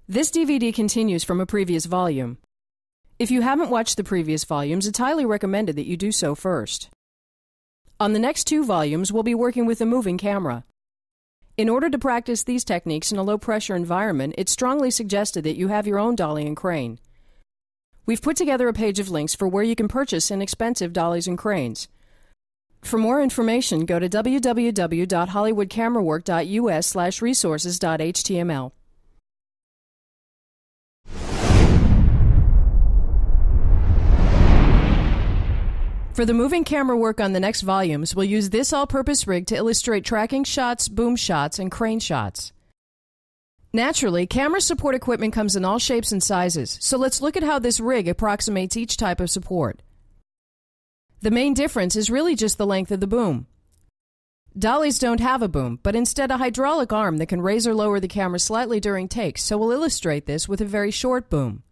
This DVD continues from a previous volume. If you haven't watched the previous volumes, it's highly recommended that you do so first. On the next 2 volumes, we'll be working with a moving camera. In order to practice these techniques in a low-pressure environment, it's strongly suggested that you have your own dolly and crane. We've put together a page of links for where you can purchase inexpensive dollies and cranes. For more information, go to www.HollywoodCamerWork.us/resources.html. For the moving camera work on the next volumes, we'll use this all-purpose rig to illustrate tracking shots, boom shots, and crane shots. Naturally, camera support equipment comes in all shapes and sizes, so let's look at how this rig approximates each type of support. The main difference is really just the length of the boom. Dollies don't have a boom, but instead a hydraulic arm that can raise or lower the camera slightly during takes, so we'll illustrate this with a very short boom.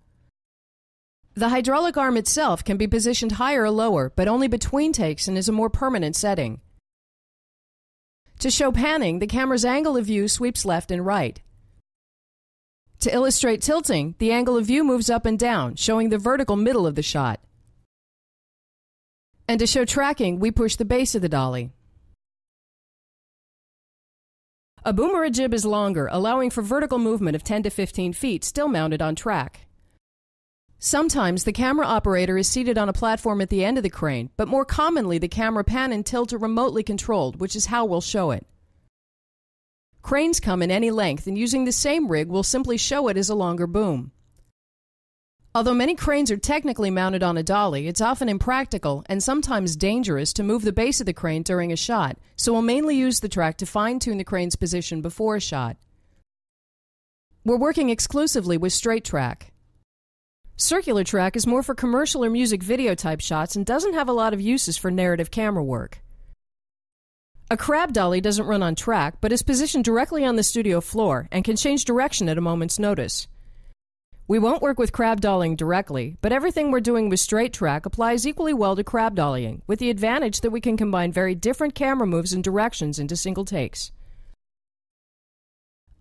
The hydraulic arm itself can be positioned higher or lower, but only between takes and is a more permanent setting. To show panning, the camera's angle of view sweeps left and right. To illustrate tilting, the angle of view moves up and down, showing the vertical middle of the shot. And to show tracking, we push the base of the dolly. A boom or a jib is longer, allowing for vertical movement of 10 to 15 feet, still mounted on track. Sometimes the camera operator is seated on a platform at the end of the crane, but more commonly the camera pan and tilt are remotely controlled, which is how we'll show it. Cranes come in any length, and using the same rig, we'll simply show it as a longer boom. Although many cranes are technically mounted on a dolly, it's often impractical and sometimes dangerous to move the base of the crane during a shot, so we'll mainly use the track to fine-tune the crane's position before a shot. We're working exclusively with straight track. Circular track is more for commercial or music video type shots and doesn't have a lot of uses for narrative camera work. A crab dolly doesn't run on track, but is positioned directly on the studio floor and can change direction at a moment's notice. We won't work with crab dollying directly, but everything we're doing with straight track applies equally well to crab dollying, with the advantage that we can combine very different camera moves and directions into single takes.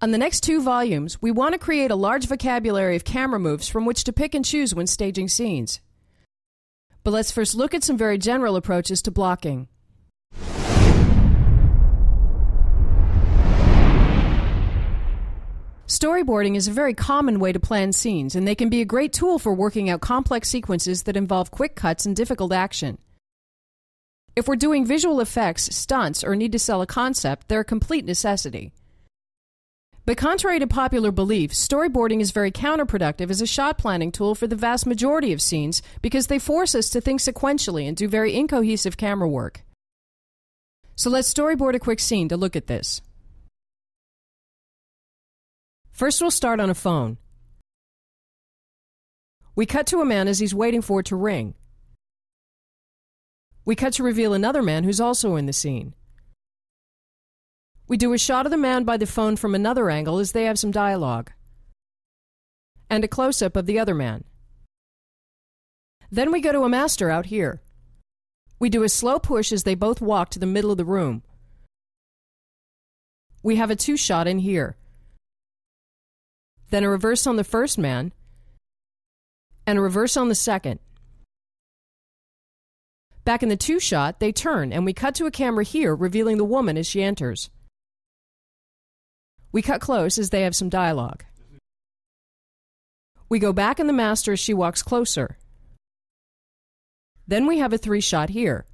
On the next 2 volumes, we want to create a large vocabulary of camera moves from which to pick and choose when staging scenes. But let's first look at some very general approaches to blocking. Storyboarding is a very common way to plan scenes, and they can be a great tool for working out complex sequences that involve quick cuts and difficult action. If we're doing visual effects, stunts, or need to sell a concept, they're a complete necessity. But contrary to popular belief, storyboarding is very counterproductive as a shot planning tool for the vast majority of scenes because they force us to think sequentially and do very incohesive camera work. So let's storyboard a quick scene to look at this. First, we'll start on a phone. We cut to a man as he's waiting for it to ring. We cut to reveal another man who's also in the scene. We do a shot of the man by the phone from another angle as they have some dialogue. And a close-up of the other man. Then we go to a master out here. We do a slow push as they both walk to the middle of the room. We have a 2-shot in here. Then a reverse on the first man, and a reverse on the second. Back in the 2-shot, they turn, and we cut to a camera here, revealing the woman as she enters. We cut close as they have some dialogue. We go back in the master as she walks closer. Then we have a 3-shot here.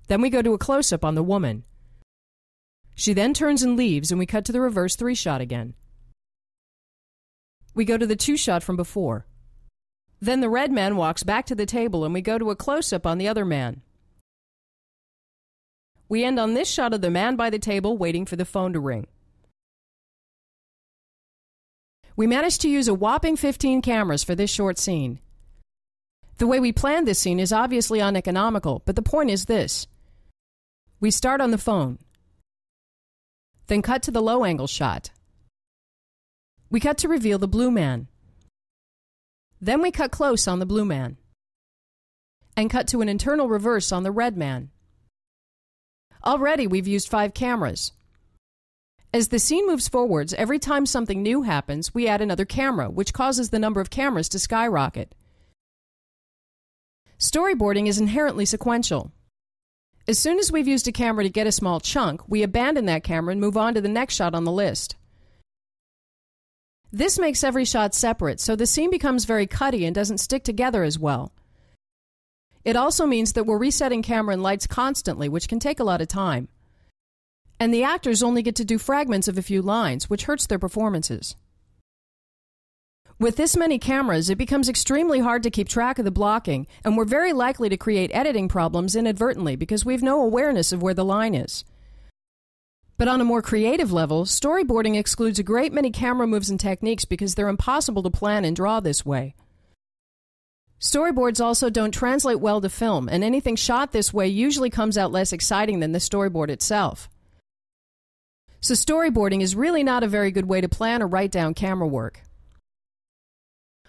Then we go to a close-up on the woman. She then turns and leaves, and we cut to the reverse 3-shot again. We go to the 2-shot from before. Then the red man walks back to the table, and we go to a close-up on the other man. We end on this shot of the man by the table waiting for the phone to ring. We managed to use a whopping 15 cameras for this short scene. The way we planned this scene is obviously uneconomical, but the point is this. We start on the phone, then cut to the low-angle shot. We cut to reveal the blue man. Then we cut close on the blue man, and cut to an internal reverse on the red man. Already we've used 5 cameras. As the scene moves forwards, every time something new happens, we add another camera, which causes the number of cameras to skyrocket. Storyboarding is inherently sequential. As soon as we've used a camera to get a small chunk, we abandon that camera and move on to the next shot on the list. This makes every shot separate, so the scene becomes very cutty and doesn't stick together as well. It also means that we're resetting camera and lights constantly, which can take a lot of time. And the actors only get to do fragments of a few lines, which hurts their performances. With this many cameras, it becomes extremely hard to keep track of the blocking, and we're very likely to create editing problems inadvertently because we've no awareness of where the line is. But on a more creative level, storyboarding excludes a great many camera moves and techniques because they're impossible to plan and draw this way. Storyboards also don't translate well to film, and anything shot this way usually comes out less exciting than the storyboard itself. So storyboarding is really not a very good way to plan or write down camera work.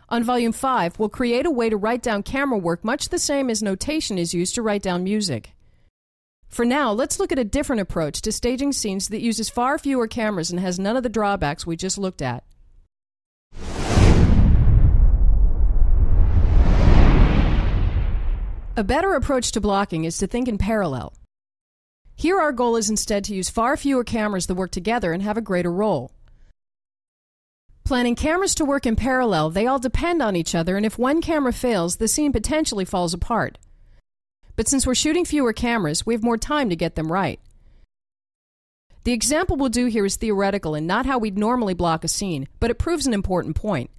On Volume 5, we'll create a way to write down camera work much the same as notation is used to write down music. For now, let's look at a different approach to staging scenes that uses far fewer cameras and has none of the drawbacks we just looked at. A better approach to blocking is to think in parallel. Here our goal is instead to use far fewer cameras that work together and have a greater role. Planning cameras to work in parallel, they all depend on each other, and if one camera fails, the scene potentially falls apart. But since we're shooting fewer cameras, we have more time to get them right. The example we'll do here is theoretical and not how we'd normally block a scene, but it proves an important point.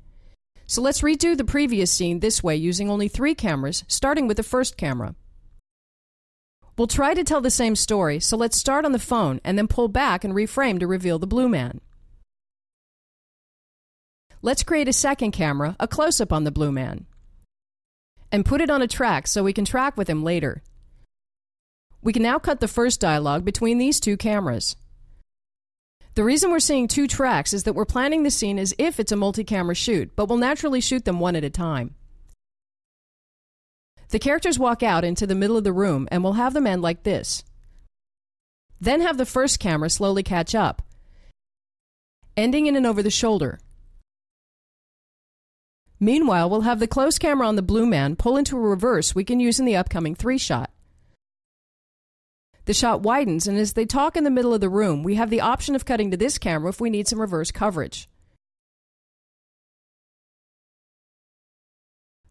So let's redo the previous scene this way using only 3 cameras, starting with the first camera. We'll try to tell the same story, so let's start on the phone and then pull back and reframe to reveal the blue man. Let's create a second camera, a close-up on the blue man, and put it on a track so we can track with him later. We can now cut the first dialogue between these 2 cameras. The reason we're seeing 2 tracks is that we're planning the scene as if it's a multi-camera shoot, but we'll naturally shoot them one at a time. The characters walk out into the middle of the room, and we'll have them end like this. Then have the first camera slowly catch up, ending in an over-the-shoulder. Meanwhile, we'll have the close camera on the blue man pull into a reverse we can use in the upcoming 3 shot. The shot widens, and as they talk in the middle of the room, we have the option of cutting to this camera if we need some reverse coverage.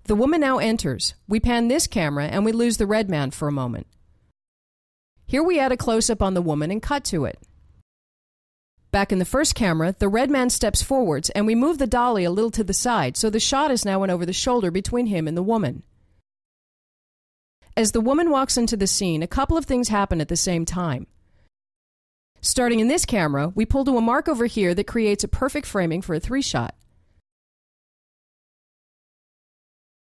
The woman now enters. We pan this camera, and we lose the red man for a moment. Here we add a close-up on the woman and cut to it. Back in the first camera, the red man steps forwards, and we move the dolly a little to the side, so the shot is now an over-the-shoulder between him and the woman. As the woman walks into the scene, a couple of things happen at the same time. Starting in this camera, we pull to a mark over here that creates a perfect framing for a 3-shot.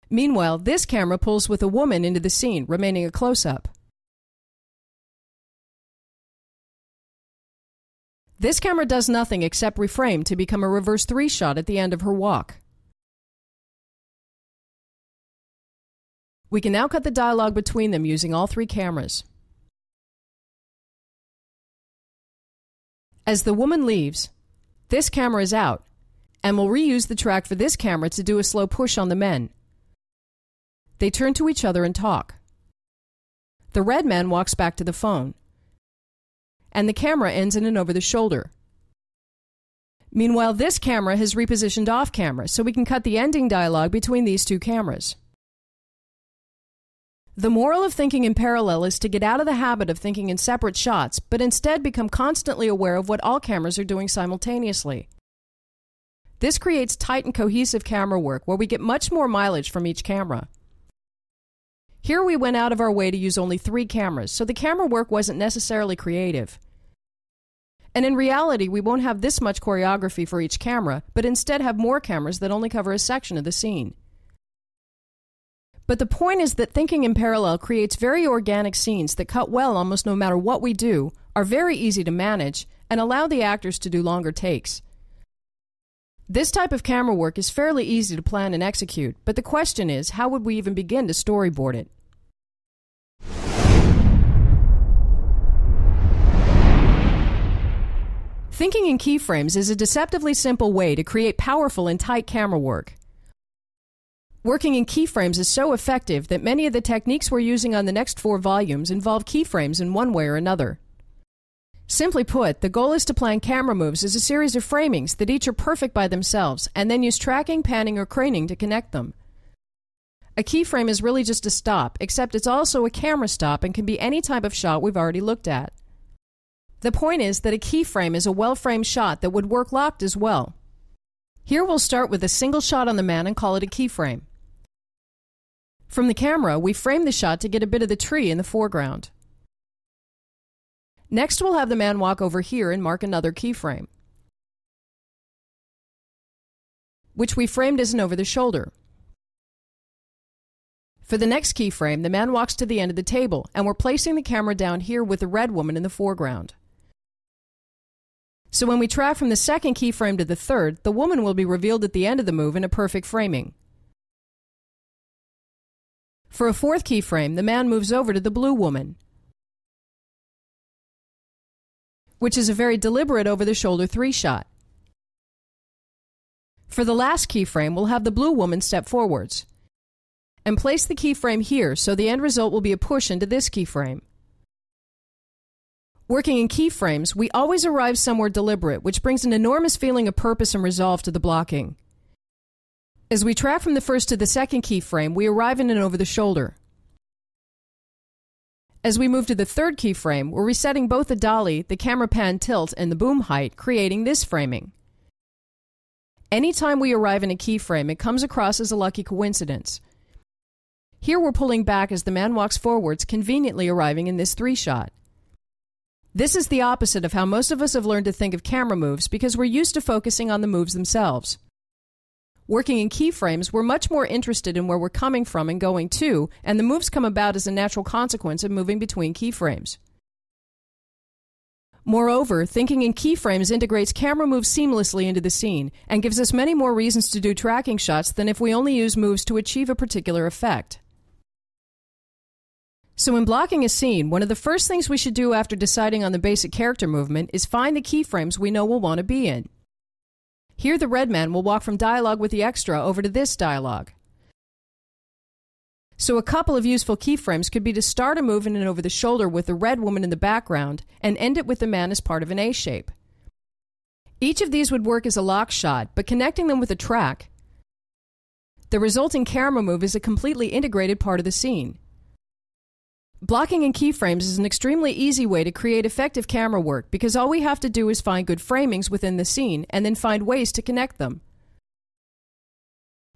Meanwhile, this camera pulls with a woman into the scene, remaining a close-up. This camera does nothing except reframe to become a reverse 3-shot at the end of her walk. We can now cut the dialogue between them using all 3 cameras. As the woman leaves, this camera is out, and we'll reuse the track for this camera to do a slow push on the men. They turn to each other and talk. The red man walks back to the phone, and the camera ends in an over-the-shoulder. Meanwhile, this camera has repositioned off-camera, so we can cut the ending dialogue between these 2 cameras. The moral of thinking in parallel is to get out of the habit of thinking in separate shots, but instead become constantly aware of what all cameras are doing simultaneously. This creates tight and cohesive camera work where we get much more mileage from each camera. Here we went out of our way to use only 3 cameras, so the camera work wasn't necessarily creative. And in reality, we won't have this much choreography for each camera, but instead have more cameras that only cover a section of the scene. But the point is that thinking in parallel creates very organic scenes that cut well almost no matter what we do, are very easy to manage, and allow the actors to do longer takes. This type of camera work is fairly easy to plan and execute, but the question is, how would we even begin to storyboard it? Thinking in keyframes is a deceptively simple way to create powerful and tight camera work. Working in keyframes is so effective that many of the techniques we're using on the next 4 volumes involve keyframes in one way or another. Simply put, the goal is to plan camera moves as a series of framings that each are perfect by themselves, and then use tracking, panning, or craning to connect them. A keyframe is really just a stop, except it's also a camera stop and can be any type of shot we've already looked at. The point is that a keyframe is a well-framed shot that would work locked as well. Here we'll start with a single shot on the man and call it a keyframe. From the camera, we frame the shot to get a bit of the tree in the foreground. Next, we'll have the man walk over here and mark another keyframe, which we framed as an over-the-shoulder. For the next keyframe, the man walks to the end of the table, and we're placing the camera down here with the red woman in the foreground. So when we track from the second keyframe to the third, the woman will be revealed at the end of the move in a perfect framing. For a fourth keyframe, the man moves over to the blue woman, which is a very deliberate over-the-shoulder 3-shot. For the last keyframe, we'll have the blue woman step forwards and place the keyframe here, so the end result will be a push into this keyframe. Working in keyframes, we always arrive somewhere deliberate, which brings an enormous feeling of purpose and resolve to the blocking. As we track from the first to the second keyframe, we arrive in an over-the-shoulder. As we move to the third keyframe, we're resetting both the dolly, the camera pan tilt, and the boom height, creating this framing. Anytime we arrive in a keyframe, it comes across as a lucky coincidence. Here we're pulling back as the man walks forwards, conveniently arriving in this 3-shot. This is the opposite of how most of us have learned to think of camera moves because we're used to focusing on the moves themselves. Working in keyframes, we're much more interested in where we're coming from and going to, and the moves come about as a natural consequence of moving between keyframes. Moreover, thinking in keyframes integrates camera moves seamlessly into the scene and gives us many more reasons to do tracking shots than if we only use moves to achieve a particular effect. So in blocking a scene, one of the first things we should do after deciding on the basic character movement is find the keyframes we know we'll want to be in. Here the red man will walk from dialogue with the extra over to this dialogue. So a couple of useful keyframes could be to start a move in an over-the-shoulder with the red woman in the background and end it with the man as part of an A shape. Each of these would work as a lock shot, but connecting them with a track, the resulting camera move is a completely integrated part of the scene. Blocking in keyframes is an extremely easy way to create effective camera work because all we have to do is find good framings within the scene and then find ways to connect them.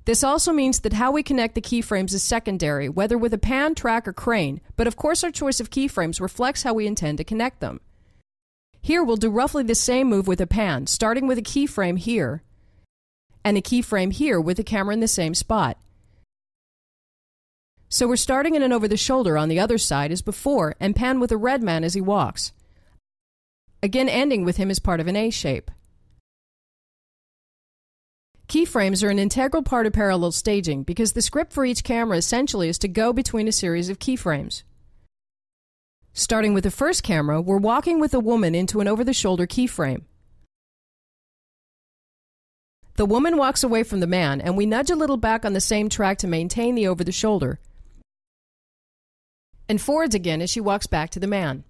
This also means that how we connect the keyframes is secondary, whether with a pan, track, or crane, but of course our choice of keyframes reflects how we intend to connect them. Here we'll do roughly the same move with a pan, starting with a keyframe here and a keyframe here with the camera in the same spot. So we're starting in an over-the-shoulder on the other side as before and pan with a red man as he walks, again ending with him as part of an A shape. Keyframes are an integral part of parallel staging because the script for each camera essentially is to go between a series of keyframes. Starting with the first camera, we're walking with a woman into an over-the-shoulder keyframe. The woman walks away from the man and we nudge a little back on the same track to maintain the over-the-shoulder, and forwards again as she walks back to the man.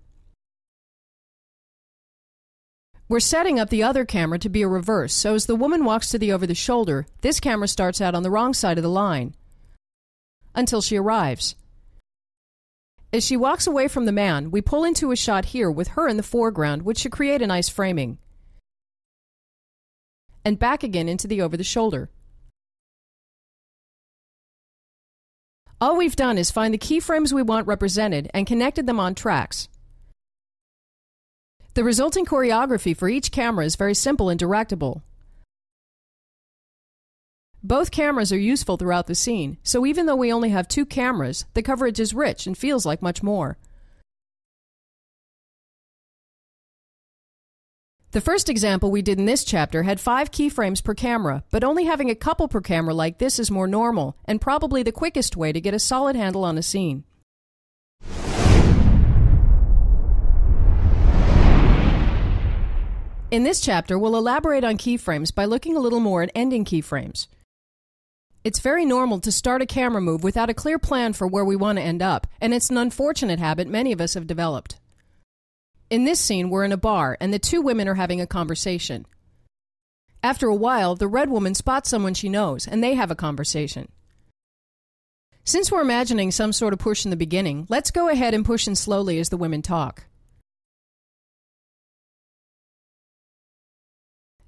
We're setting up the other camera to be a reverse, so as the woman walks to the over-the-shoulder, this camera starts out on the wrong side of the line until she arrives. As she walks away from the man, we pull into a shot here with her in the foreground, which should create a nice framing, and back again into the over-the-shoulder. All we've done is find the keyframes we want represented and connected them on tracks. The resulting choreography for each camera is very simple and directable. Both cameras are useful throughout the scene, so even though we only have 2 cameras, the coverage is rich and feels like much more. The first example we did in this chapter had 5 keyframes per camera, but only having a couple per camera like this is more normal, and probably the quickest way to get a solid handle on a scene. In this chapter, we'll elaborate on keyframes by looking a little more at ending keyframes. It's very normal to start a camera move without a clear plan for where we want to end up, and it's an unfortunate habit many of us have developed. In this scene, we're in a bar, and the two women are having a conversation. After a while, the red woman spots someone she knows, and they have a conversation. Since we're imagining some sort of push in the beginning, let's go ahead and push in slowly as the women talk.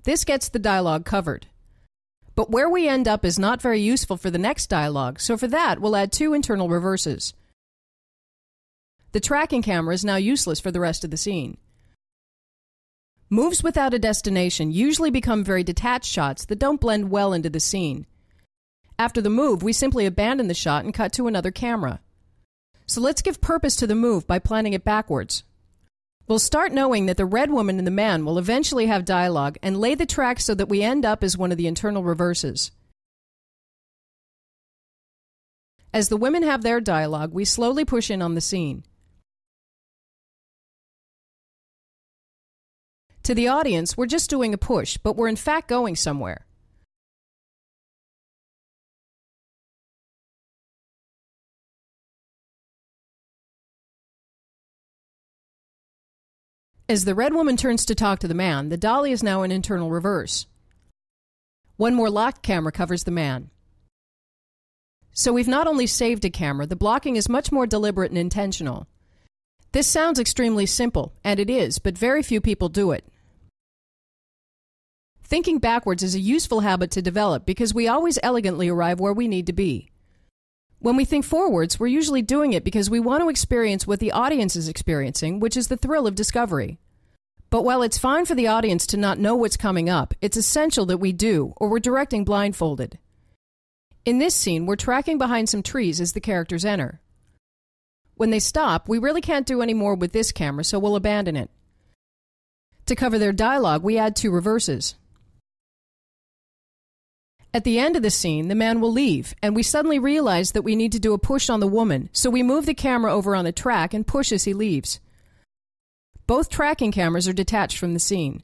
This gets the dialogue covered. But where we end up is not very useful for the next dialogue, so for that, we'll add 2 internal reverses. The tracking camera is now useless for the rest of the scene. Moves without a destination usually become very detached shots that don't blend well into the scene. After the move, we simply abandon the shot and cut to another camera. So let's give purpose to the move by planning it backwards. We'll start knowing that the red woman and the man will eventually have dialogue and lay the track so that we end up as one of the internal reverses. As the women have their dialogue, we slowly push in on the scene. To the audience, we're just doing a push, but we're in fact going somewhere. As the red woman turns to talk to the man, the dolly is now an internal reverse. One more locked camera covers the man. So we've not only saved a camera, the blocking is much more deliberate and intentional. This sounds extremely simple, and it is, but very few people do it. Thinking backwards is a useful habit to develop because we always elegantly arrive where we need to be. When we think forwards, we're usually doing it because we want to experience what the audience is experiencing, which is the thrill of discovery. But while it's fine for the audience to not know what's coming up, it's essential that we do, or we're directing blindfolded. In this scene, we're tracking behind some trees as the characters enter. When they stop, we really can't do any more with this camera, so we'll abandon it. To cover their dialogue, we add 2 reverses. At the end of the scene, the man will leave, and we suddenly realize that we need to do a push on the woman, so we move the camera over on the track and push as he leaves. Both tracking cameras are detached from the scene.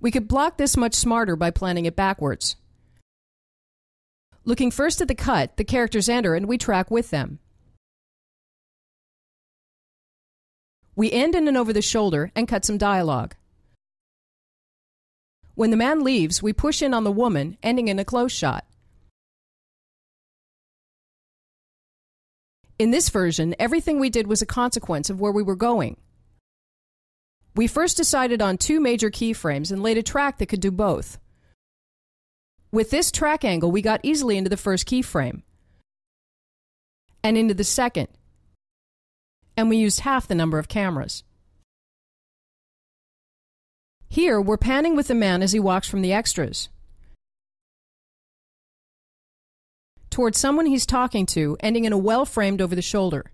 We could block this much smarter by planning it backwards. Looking first at the cut, the characters enter and we track with them. We end in and over the shoulder and cut some dialogue. When the man leaves, we push in on the woman, ending in a close shot. In this version, everything we did was a consequence of where we were going. We first decided on 2 major keyframes and laid a track that could do both. With this track angle, we got easily into the first keyframe, and into the second, and we used half the number of cameras. Here, we're panning with the man as he walks from the extras towards someone he's talking to, ending in a well-framed over the shoulder.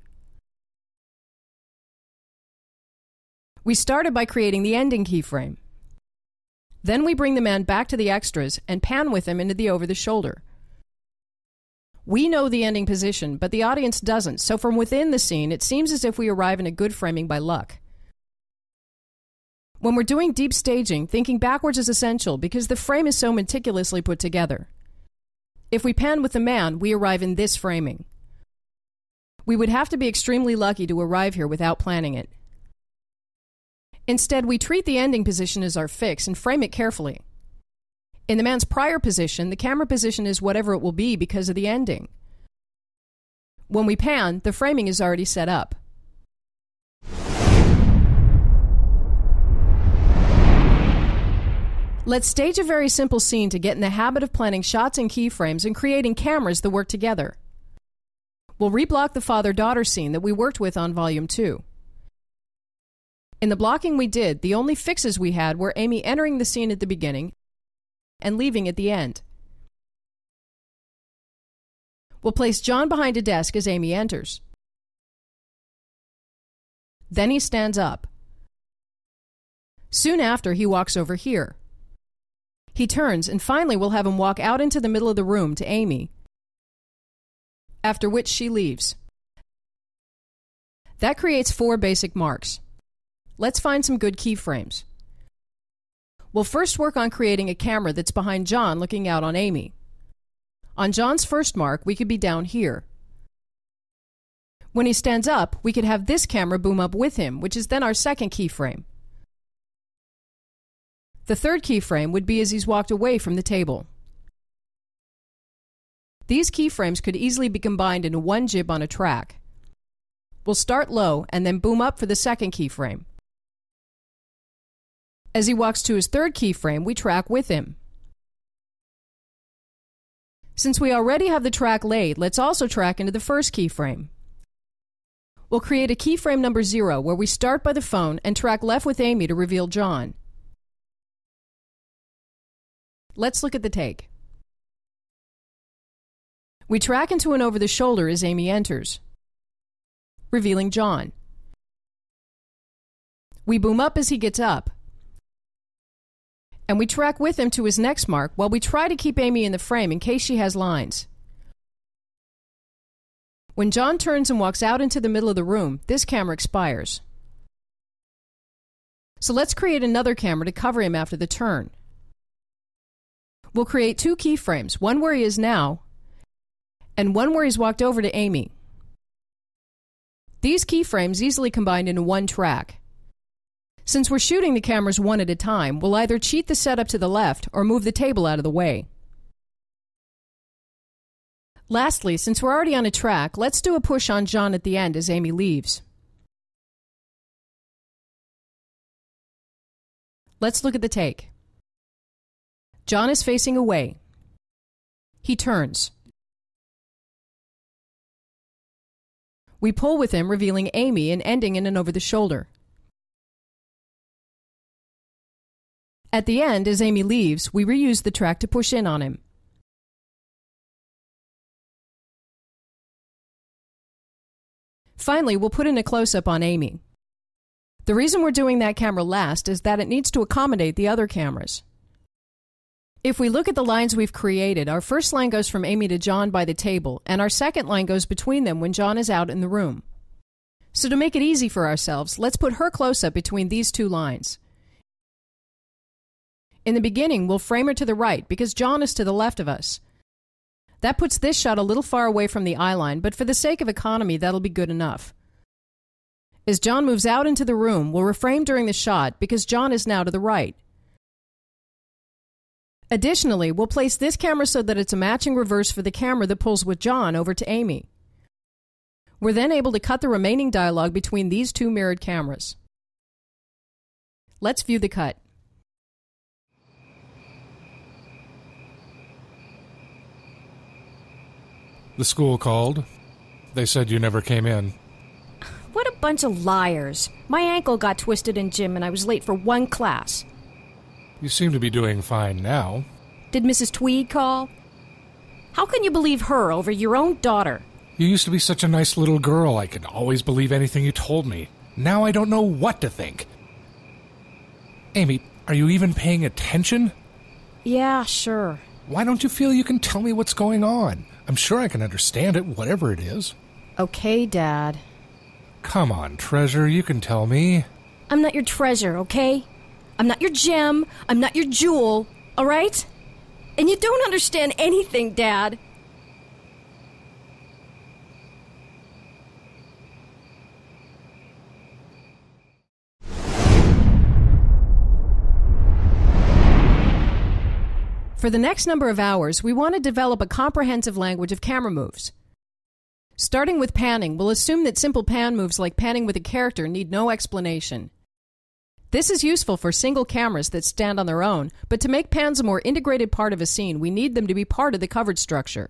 We started by creating the ending keyframe. Then we bring the man back to the extras and pan with him into the over the shoulder. We know the ending position, but the audience doesn't, so from within the scene, it seems as if we arrive in a good framing by luck. When we're doing deep staging, thinking backwards is essential because the frame is so meticulously put together. If we pan with the man, we arrive in this framing. We would have to be extremely lucky to arrive here without planning it. Instead, we treat the ending position as our fix and frame it carefully. In the man's prior position, the camera position is whatever it will be because of the ending. When we pan, the framing is already set up. Let's stage a very simple scene to get in the habit of planning shots and keyframes and creating cameras that work together. We'll reblock the father-daughter scene that we worked with on Volume 2. In the blocking we did, the only fixes we had were Amy entering the scene at the beginning and leaving at the end. We'll place John behind a desk as Amy enters. Then he stands up. Soon after, he walks over here. He turns, and finally we'll have him walk out into the middle of the room to Amy, after which she leaves. That creates 4 basic marks. Let's find some good keyframes. We'll first work on creating a camera that's behind John looking out on Amy. On John's first mark, we could be down here. When he stands up, we could have this camera boom up with him, which is then our second keyframe. The third keyframe would be as he's walked away from the table. These keyframes could easily be combined into one jib on a track. We'll start low and then boom up for the second keyframe. As he walks to his third keyframe, we track with him. Since we already have the track laid, let's also track into the first keyframe. We'll create a keyframe number 0 where we start by the phone and track left with Amy to reveal John. Let's look at the take. We track into an over-the-shoulder as Amy enters, revealing John. We boom up as he gets up, and we track with him to his next mark while we try to keep Amy in the frame in case she has lines. When John turns and walks out into the middle of the room, this camera expires. So let's create another camera to cover him after the turn. We'll create 2 keyframes, one where he is now, and one where he's walked over to Amy. These keyframes easily combine into one track. Since we're shooting the cameras one at a time, we'll either cheat the setup to the left or move the table out of the way. Lastly, since we're already on a track, let's do a push on John at the end as Amy leaves. Let's look at the take. John is facing away. He turns. We pull with him, revealing Amy and ending in an over-the-shoulder. At the end, as Amy leaves, we reuse the track to push in on him. Finally, we'll put in a close-up on Amy. The reason we're doing that camera last is that it needs to accommodate the other cameras. If we look at the lines we've created, our first line goes from Amy to John by the table, and our second line goes between them when John is out in the room. So to make it easy for ourselves, let's put her close-up between these 2 lines. In the beginning, we'll frame her to the right because John is to the left of us. That puts this shot a little far away from the eye line, but for the sake of economy, that'll be good enough. As John moves out into the room, we'll reframe during the shot because John is now to the right. Additionally, we'll place this camera so that it's a matching reverse for the camera that pulls with John over to Amy. We're then able to cut the remaining dialogue between these 2 mirrored cameras. Let's view the cut. The school called. They said you never came in. What a bunch of liars. My ankle got twisted in gym and I was late for 1 class. You seem to be doing fine now. Did Mrs. Tweed call? How can you believe her over your own daughter? You used to be such a nice little girl. I could always believe anything you told me. Now I don't know what to think. Amy, are you even paying attention? Yeah, sure. Why don't you feel you can tell me what's going on? I'm sure I can understand it, whatever it is. Okay, Dad. Come on, treasure, you can tell me. I'm not your treasure, okay? I'm not your gem. I'm not your jewel, all right? And you don't understand anything, Dad. For the next number of hours, we want to develop a comprehensive language of camera moves. Starting with panning, we'll assume that simple pan moves like panning with a character need no explanation. This is useful for single cameras that stand on their own, but to make pans a more integrated part of a scene, we need them to be part of the covered structure.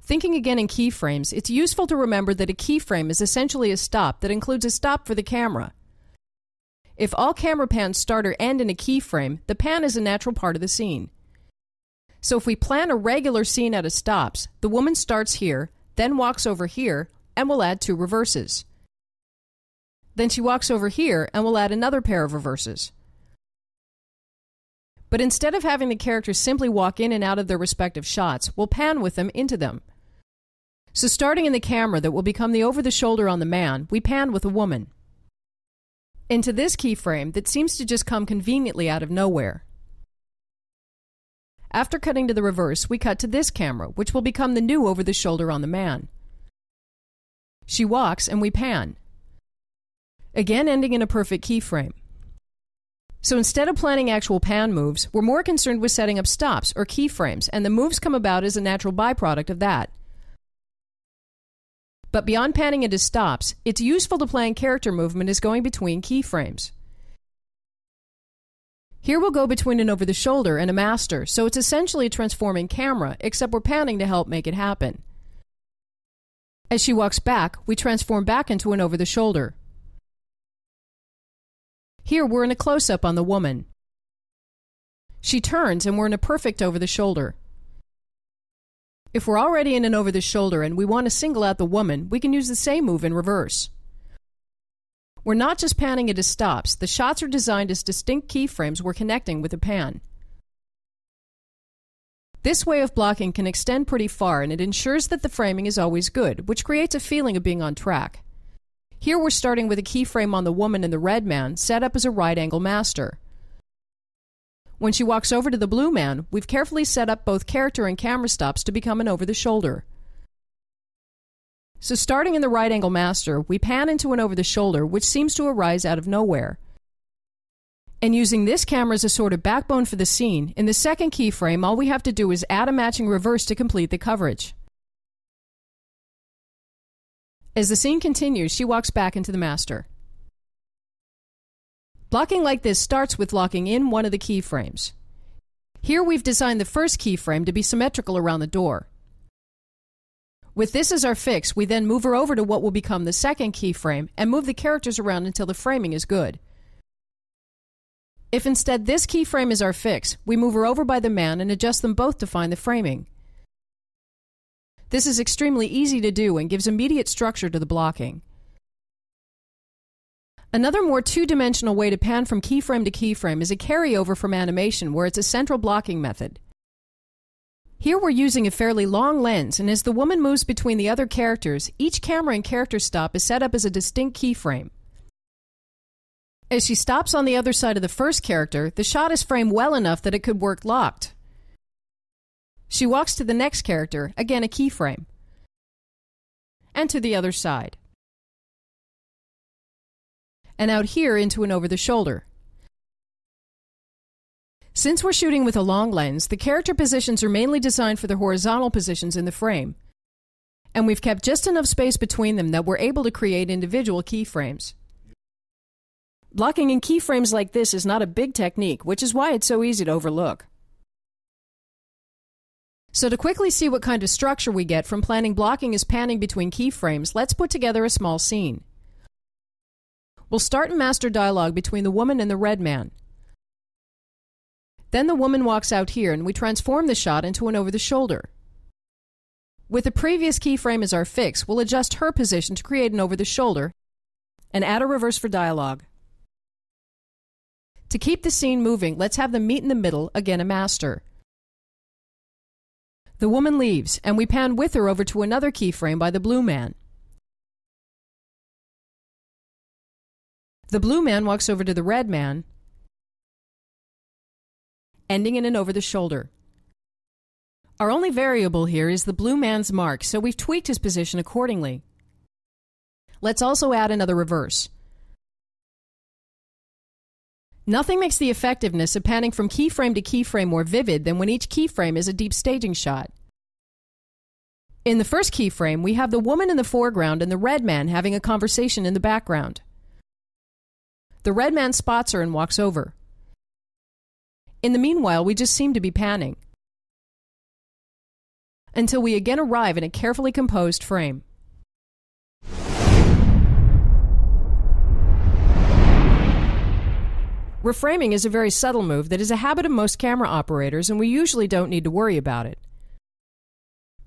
Thinking again in keyframes, it's useful to remember that a keyframe is essentially a stop that includes a stop for the camera. If all camera pans start or end in a keyframe, the pan is a natural part of the scene. So if we plan a regular scene out of stops, the woman starts here, then walks over here, and we'll add 2 reverses. Then she walks over here, and we'll add another pair of reverses. But instead of having the characters simply walk in and out of their respective shots, we'll pan with them into them. So starting in the camera that will become the over-the-shoulder on the man, we pan with a woman. into this keyframe that seems to just come conveniently out of nowhere. After cutting to the reverse, we cut to this camera, which will become the new over-the-shoulder on the man. She walks, and we pan, again ending in a perfect keyframe. So instead of planning actual pan moves, we're more concerned with setting up stops or keyframes, and the moves come about as a natural byproduct of that. But beyond panning into stops, it's useful to plan character movement as going between keyframes. Here we'll go between an over-the-shoulder and a master, so it's essentially a transforming camera, except we're panning to help make it happen. As she walks back, we transform back into an over-the-shoulder. Here we're in a close-up on the woman. She turns and we're in a perfect over-the-shoulder. If we're already in an over-the-shoulder and we want to single out the woman, we can use the same move in reverse. We're not just panning into stops. The shots are designed as distinct keyframes we're connecting with a pan. This way of blocking can extend pretty far, and it ensures that the framing is always good, which creates a feeling of being on track. Here we're starting with a keyframe on the woman and the red man set up as a right-angle master. When she walks over to the blue man, we've carefully set up both character and camera stops to become an over-the-shoulder. So starting in the right-angle master, we pan into an over-the-shoulder, which seems to arise out of nowhere. And using this camera as a sort of backbone for the scene, in the second keyframe, all we have to do is add a matching reverse to complete the coverage. As the scene continues, she walks back into the master. Blocking like this starts with locking in one of the keyframes. Here we've designed the first keyframe to be symmetrical around the door. With this as our fix, we then move her over to what will become the second keyframe and move the characters around until the framing is good. If instead this keyframe is our fix, we move her over by the man and adjust them both to find the framing. This is extremely easy to do and gives immediate structure to the blocking. Another more two-dimensional way to pan from keyframe to keyframe is a carryover from animation, where it's a central blocking method. Here we're using a fairly long lens, and as the woman moves between the other characters, each camera and character stop is set up as a distinct keyframe. As she stops on the other side of the first character, the shot is framed well enough that it could work locked. She walks to the next character, again a keyframe, and to the other side, and out here into an over-the-shoulder. Since we're shooting with a long lens, the character positions are mainly designed for the horizontal positions in the frame, and we've kept just enough space between them that we're able to create individual keyframes. Blocking in keyframes like this is not a big technique, which is why it's so easy to overlook. So to quickly see what kind of structure we get from planning blocking as panning between keyframes, let's put together a small scene. We'll start in master dialogue between the woman and the red man. Then the woman walks out here, and we transform the shot into an over-the-shoulder. With the previous keyframe as our fix, we'll adjust her position to create an over-the-shoulder and add a reverse for dialogue. To keep the scene moving, let's have them meet in the middle, again a master. The woman leaves, and we pan with her over to another keyframe by the blue man. The blue man walks over to the red man, ending in an over-the-shoulder. Our only variable here is the blue man's mark, so we've tweaked his position accordingly. Let's also add another reverse. Nothing makes the effectiveness of panning from keyframe to keyframe more vivid than when each keyframe is a deep staging shot. In the first keyframe, we have the woman in the foreground and the red man having a conversation in the background. The red man spots her and walks over. In the meanwhile, we just seem to be panning, until we again arrive in a carefully composed frame. Reframing is a very subtle move that is a habit of most camera operators, and we usually don't need to worry about it.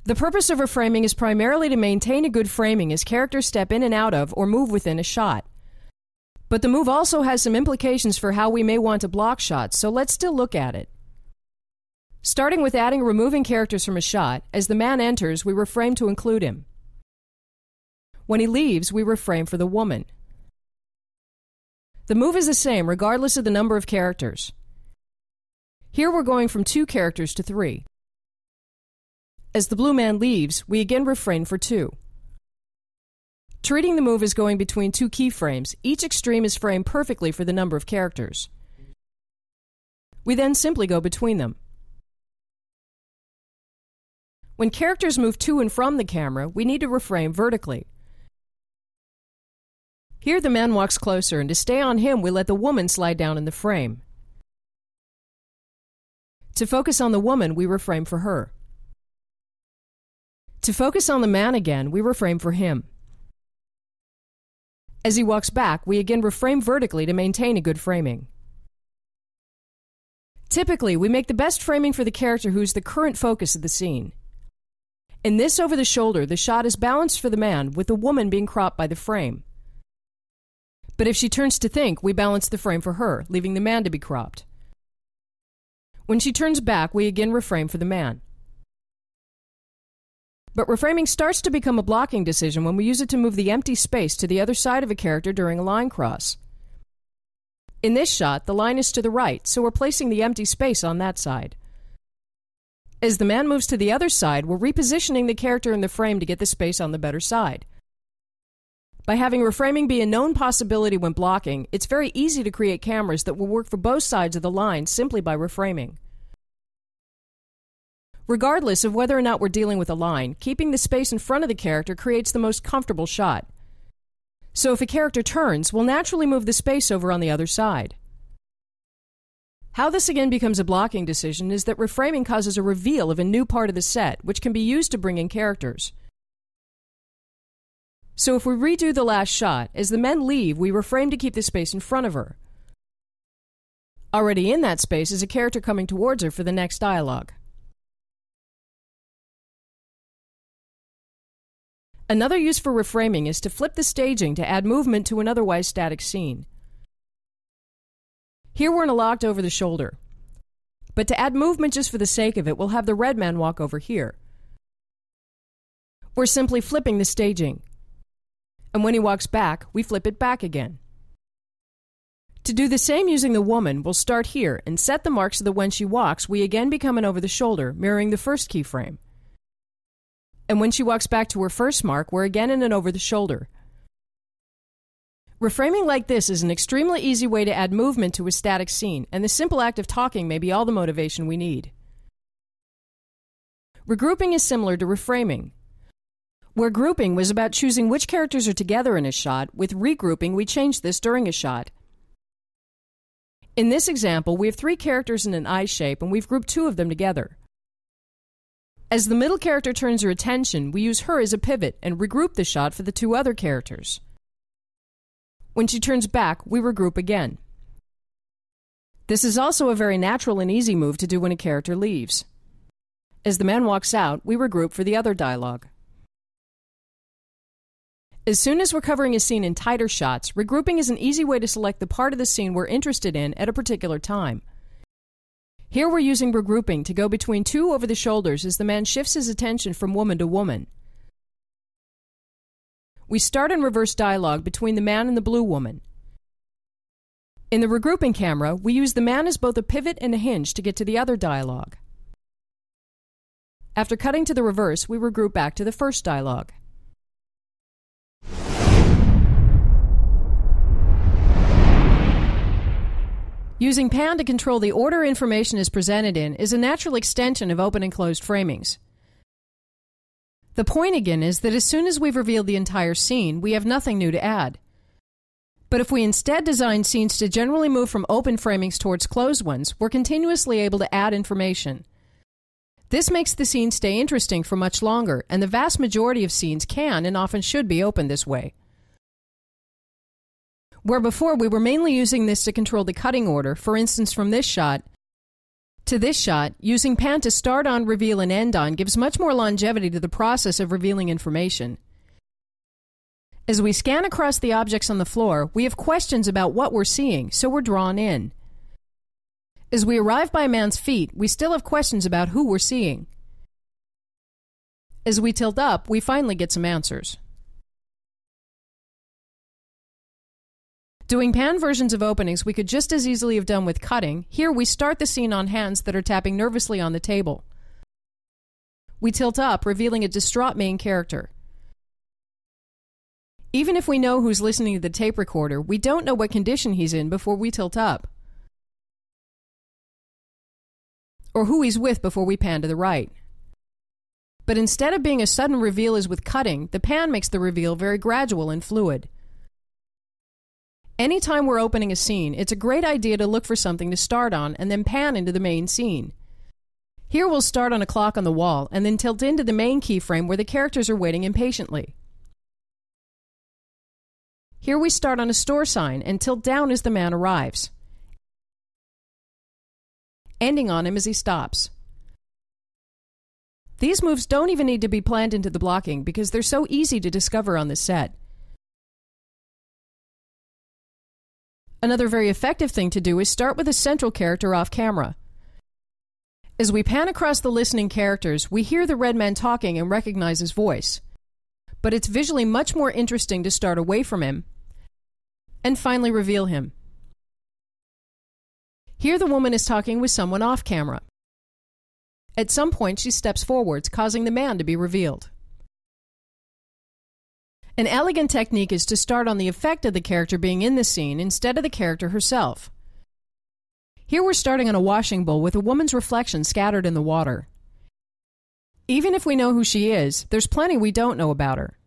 The purpose of reframing is primarily to maintain a good framing as characters step in and out of or move within a shot. But the move also has some implications for how we may want to block shots, so let's still look at it. Starting with adding or removing characters from a shot, as the man enters, we reframe to include him. When he leaves, we reframe for the woman. The move is the same regardless of the number of characters. Here we're going from 2 characters to 3. As the blue man leaves, we again reframe for 2. Treating the move as going between 2 keyframes, each extreme is framed perfectly for the number of characters. We then simply go between them. When characters move to and from the camera, we need to reframe vertically. Here the man walks closer, and to stay on him, we let the woman slide down in the frame. To focus on the woman, we reframe for her. To focus on the man again, we reframe for him. As he walks back, we again reframe vertically to maintain a good framing. Typically, we make the best framing for the character who's the current focus of the scene. In this over-the-shoulder, the shot is balanced for the man, with the woman being cropped by the frame. But if she turns to think, we balance the frame for her, leaving the man to be cropped. When she turns back, we again reframe for the man. But reframing starts to become a blocking decision when we use it to move the empty space to the other side of a character during a line cross. In this shot, the line is to the right, so we're placing the empty space on that side. As the man moves to the other side, we're repositioning the character in the frame to get the space on the better side. By having reframing be a known possibility when blocking, it's very easy to create cameras that will work for both sides of the line simply by reframing. Regardless of whether or not we're dealing with a line, keeping the space in front of the character creates the most comfortable shot. So if a character turns, we'll naturally move the space over on the other side. How this again becomes a blocking decision is that reframing causes a reveal of a new part of the set, which can be used to bring in characters. So if we redo the last shot, as the men leave, we reframe to keep the space in front of her. Already in that space is a character coming towards her for the next dialogue. Another use for reframing is to flip the staging to add movement to an otherwise static scene. Here we're in a locked over the shoulder. But to add movement just for the sake of it, we'll have the red man walk over here. We're simply flipping the staging. And when he walks back, we flip it back again. To do the same using the woman, we'll start here and set the mark so that when she walks, we again become an over the shoulder, mirroring the first keyframe. And when she walks back to her first mark, we're again in an over the shoulder. Reframing like this is an extremely easy way to add movement to a static scene, and the simple act of talking may be all the motivation we need. Regrouping is similar to reframing. Where grouping was about choosing which characters are together in a shot, with regrouping we changed this during a shot. In this example, we have 3 characters in an I shape, and we've grouped 2 of them together. As the middle character turns her attention, we use her as a pivot and regroup the shot for the 2 other characters. When she turns back, we regroup again. This is also a very natural and easy move to do when a character leaves. As the man walks out, we regroup for the other dialogue. As soon as we're covering a scene in tighter shots, regrouping is an easy way to select the part of the scene we're interested in at a particular time. Here we're using regrouping to go between 2 over the shoulders as the man shifts his attention from woman to woman. We start in reverse dialogue between the man and the blue woman. In the regrouping camera, we use the man as both a pivot and a hinge to get to the other dialogue. After cutting to the reverse, we regroup back to the first dialogue. Using pan to control the order information is presented in is a natural extension of open and closed framings. The point again is that as soon as we've revealed the entire scene, we have nothing new to add. But if we instead design scenes to generally move from open framings towards closed ones, we're continuously able to add information. This makes the scene stay interesting for much longer, and the vast majority of scenes can and often should be opened this way. Where before we were mainly using this to control the cutting order, for instance from this shot to this shot, using pan to start on, reveal, and end on gives much more longevity to the process of revealing information. As we scan across the objects on the floor, we have questions about what we're seeing, so we're drawn in. As we arrive by a man's feet, we still have questions about who we're seeing. As we tilt up, we finally get some answers. Doing pan versions of openings we could just as easily have done with cutting. Here we start the scene on hands that are tapping nervously on the table. We tilt up, revealing a distraught main character. Even if we know who's listening to the tape recorder, we don't know what condition he's in before we tilt up, or who he's with before we pan to the right. But instead of being a sudden reveal as with cutting, the pan makes the reveal very gradual and fluid. Anytime we're opening a scene, it's a great idea to look for something to start on and then pan into the main scene. Here we'll start on a clock on the wall and then tilt into the main keyframe where the characters are waiting impatiently. Here we start on a store sign and tilt down as the man arrives, ending on him as he stops. These moves don't even need to be planned into the blocking because they're so easy to discover on the set. Another very effective thing to do is start with a central character off camera. As we pan across the listening characters, we hear the red man talking and recognize his voice. But it's visually much more interesting to start away from him and finally reveal him. Here the woman is talking with someone off camera. At some point she steps forwards, causing the man to be revealed. An elegant technique is to start on the effect of the character being in the scene instead of the character herself. Here we're starting on a washing bowl with a woman's reflection scattered in the water. Even if we know who she is, there's plenty we don't know about her.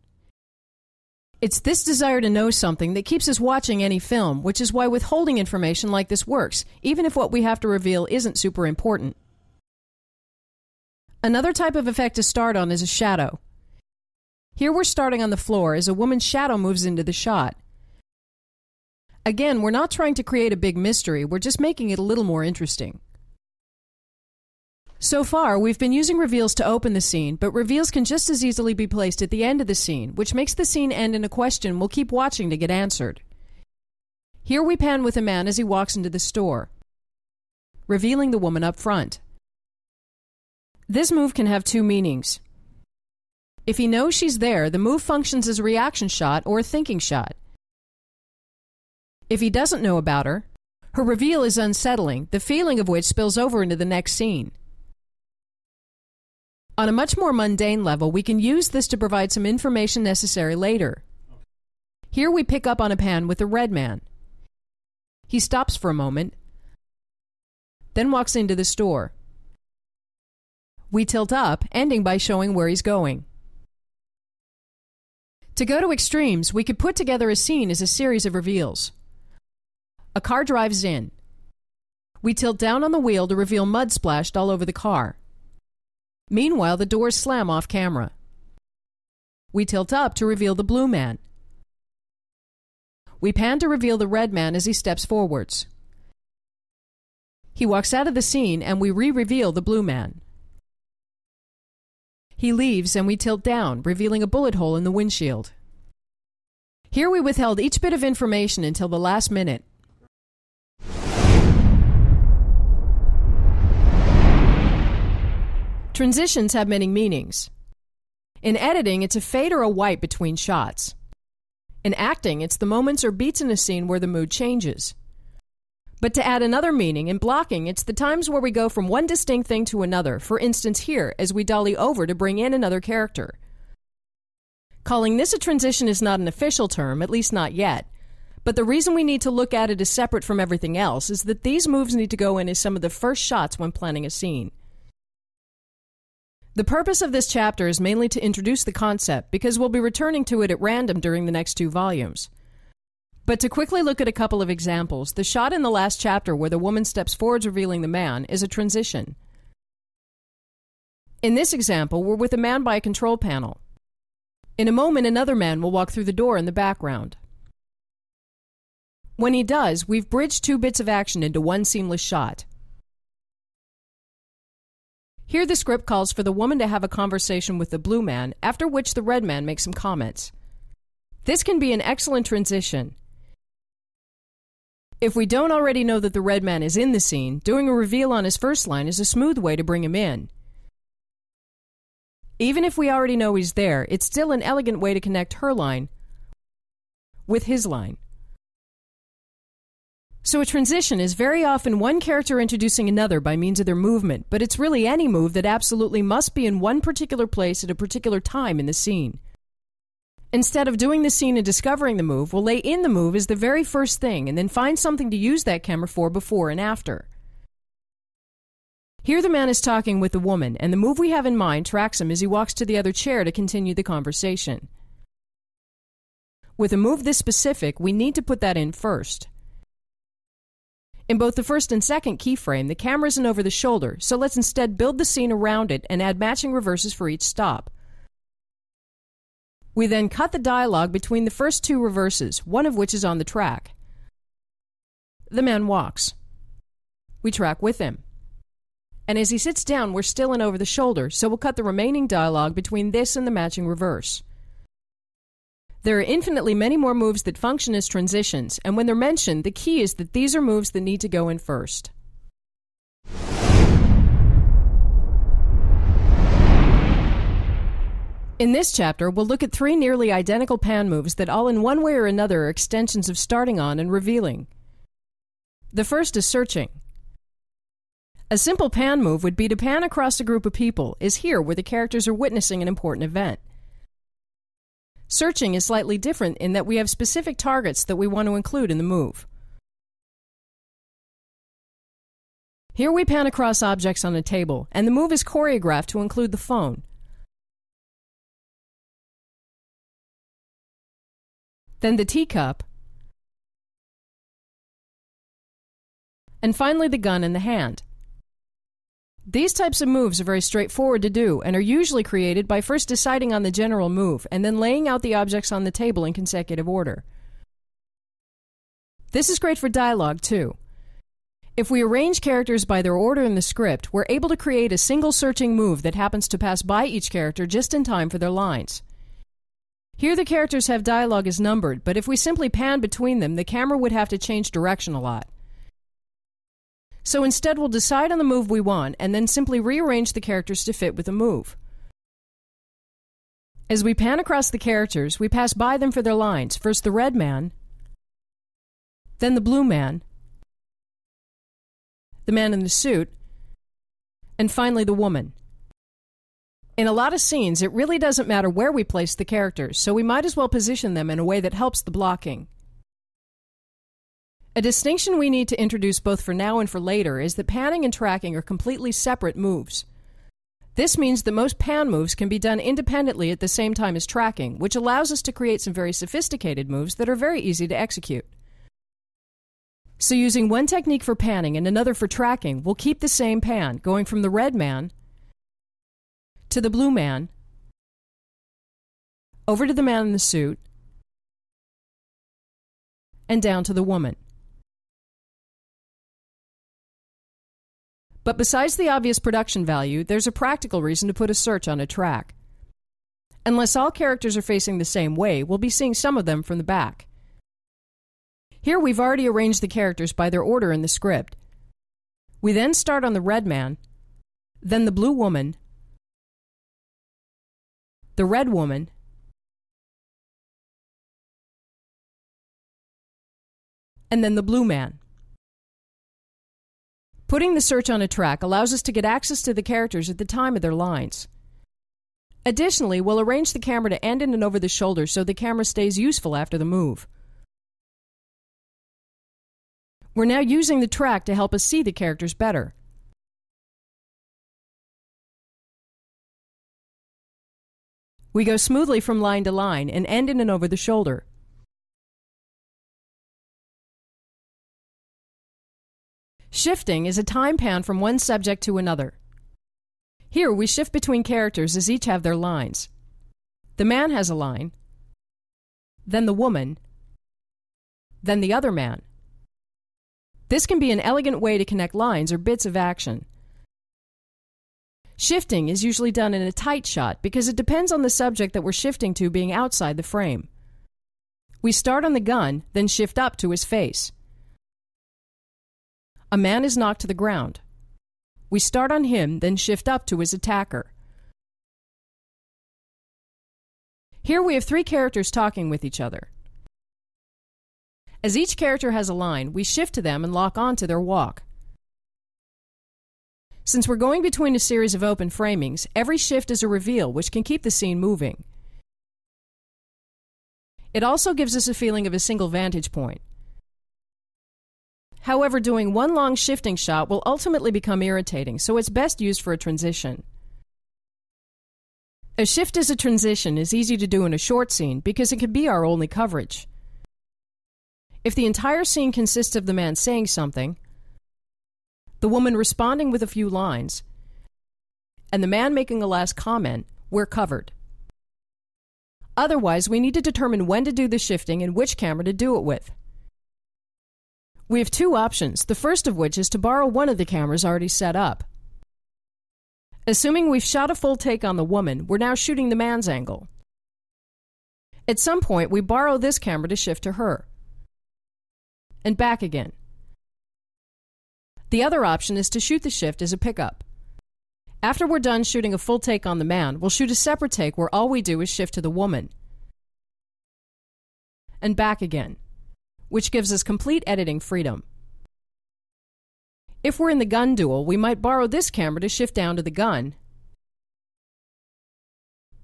It's this desire to know something that keeps us watching any film, which is why withholding information like this works, even if what we have to reveal isn't super important. Another type of effect to start on is a shadow. Here we're starting on the floor as a woman's shadow moves into the shot. Again, we're not trying to create a big mystery, we're just making it a little more interesting. So far, we've been using reveals to open the scene, but reveals can just as easily be placed at the end of the scene, which makes the scene end in a question we'll keep watching to get answered. Here we pan with a man as he walks into the store, revealing the woman up front. This move can have two meanings. If he knows she's there, the move functions as a reaction shot or a thinking shot. If he doesn't know about her, her reveal is unsettling, the feeling of which spills over into the next scene. On a much more mundane level, we can use this to provide some information necessary later. Here we pick up on a pan with the red man. He stops for a moment, then walks into the store. We tilt up, ending by showing where he's going. To go to extremes, we could put together a scene as a series of reveals. A car drives in. We tilt down on the wheel to reveal mud splashed all over the car. Meanwhile, the doors slam off camera. We tilt up to reveal the blue man. We pan to reveal the red man as he steps forwards. He walks out of the scene and we re-reveal the blue man. He leaves and we tilt down, revealing a bullet hole in the windshield. Here we withheld each bit of information until the last minute. Transitions have many meanings. In editing, it's a fade or a wipe between shots. In acting, it's the moments or beats in a scene where the mood changes. But to add another meaning, in blocking, it's the times where we go from one distinct thing to another, for instance here, as we dolly over to bring in another character. Calling this a transition is not an official term, at least not yet. But the reason we need to look at it as separate from everything else is that these moves need to go in as some of the first shots when planning a scene. The purpose of this chapter is mainly to introduce the concept, because we'll be returning to it at random during the next 2 volumes. But to quickly look at a couple of examples, the shot in the last chapter where the woman steps forwards revealing the man is a transition. In this example, we're with a man by a control panel. In a moment, another man will walk through the door in the background. When he does, we've bridged 2 bits of action into one seamless shot. Here the script calls for the woman to have a conversation with the blue man, after which the red man makes some comments. This can be an excellent transition. If we don't already know that the red man is in the scene, doing a reveal on his first line is a smooth way to bring him in. Even if we already know he's there, it's still an elegant way to connect her line with his line. So a transition is very often one character introducing another by means of their movement, but it's really any move that absolutely must be in one particular place at a particular time in the scene. Instead of doing the scene and discovering the move, we'll lay in the move as the very first thing and then find something to use that camera for before and after. Here the man is talking with the woman, and the move we have in mind tracks him as he walks to the other chair to continue the conversation. With a move this specific, we need to put that in first. In both the first and second keyframe, the camera isn't over the shoulder, so let's instead build the scene around it and add matching reverses for each stop. We then cut the dialogue between the first two reverses, one of which is on the track. The man walks. We track with him. And as he sits down, we're still in over the shoulder, so we'll cut the remaining dialogue between this and the matching reverse. There are infinitely many more moves that function as transitions, and when they're mentioned, the key is that these are moves that need to go in first. In this chapter, we'll look at 3 nearly identical pan moves that all in one way or another are extensions of starting on and revealing. The first is searching. A simple pan move would be to pan across a group of people, as here where the characters are witnessing an important event. Searching is slightly different in that we have specific targets that we want to include in the move. Here we pan across objects on a table, and the move is choreographed to include the phone. Then the teacup, and finally the gun in the hand. These types of moves are very straightforward to do and are usually created by first deciding on the general move and then laying out the objects on the table in consecutive order. This is great for dialogue too. If we arrange characters by their order in the script, we're able to create a single searching move that happens to pass by each character just in time for their lines. Here the characters have dialogue as numbered, but if we simply pan between them, the camera would have to change direction a lot. So instead we'll decide on the move we want and then simply rearrange the characters to fit with the move. As we pan across the characters, we pass by them for their lines, first the red man, then the blue man, the man in the suit, and finally the woman. In a lot of scenes, it really doesn't matter where we place the characters, so we might as well position them in a way that helps the blocking. A distinction we need to introduce both for now and for later is that panning and tracking are completely separate moves. This means that most pan moves can be done independently at the same time as tracking, which allows us to create some very sophisticated moves that are very easy to execute. So using one technique for panning and another for tracking, we'll keep the same pan, going from the red man to the blue man, over to the man in the suit, and down to the woman. But besides the obvious production value, there's a practical reason to put a search on a track. Unless all characters are facing the same way, we'll be seeing some of them from the back. Here we've already arranged the characters by their order in the script. We then start on the red man, then the blue woman, the red woman, and then the blue man. Putting the search on a track allows us to get access to the characters at the time of their lines. Additionally, we'll arrange the camera to end in and over the shoulder so the camera stays useful after the move. We're now using the track to help us see the characters better. We go smoothly from line to line and end in and over the shoulder. Shifting is a time pan from one subject to another. Here we shift between characters as each have their lines. The man has a line, then the woman, then the other man. This can be an elegant way to connect lines or bits of action. Shifting is usually done in a tight shot because it depends on the subject that we're shifting to being outside the frame. We start on the gun, then shift up to his face. A man is knocked to the ground. We start on him, then shift up to his attacker. Here we have 3 characters talking with each other. As each character has a line, we shift to them and lock onto their walk. Since we're going between a series of open framings, every shift is a reveal which can keep the scene moving. It also gives us a feeling of a single vantage point. However, doing one long shifting shot will ultimately become irritating, so it's best used for a transition. A shift as a transition is easy to do in a short scene because it can be our only coverage. If the entire scene consists of the man saying something, the woman responding with a few lines, and the man making a last comment, we're covered. Otherwise, we need to determine when to do the shifting and which camera to do it with. We have two options, the first of which is to borrow one of the cameras already set up. Assuming we've shot a full take on the woman, we're now shooting the man's angle. At some point, we borrow this camera to shift to her. And back again. The other option is to shoot the shift as a pickup. After we're done shooting a full take on the man, we'll shoot a separate take where all we do is shift to the woman. And back again, which gives us complete editing freedom. If we're in the gun duel, we might borrow this camera to shift down to the gun,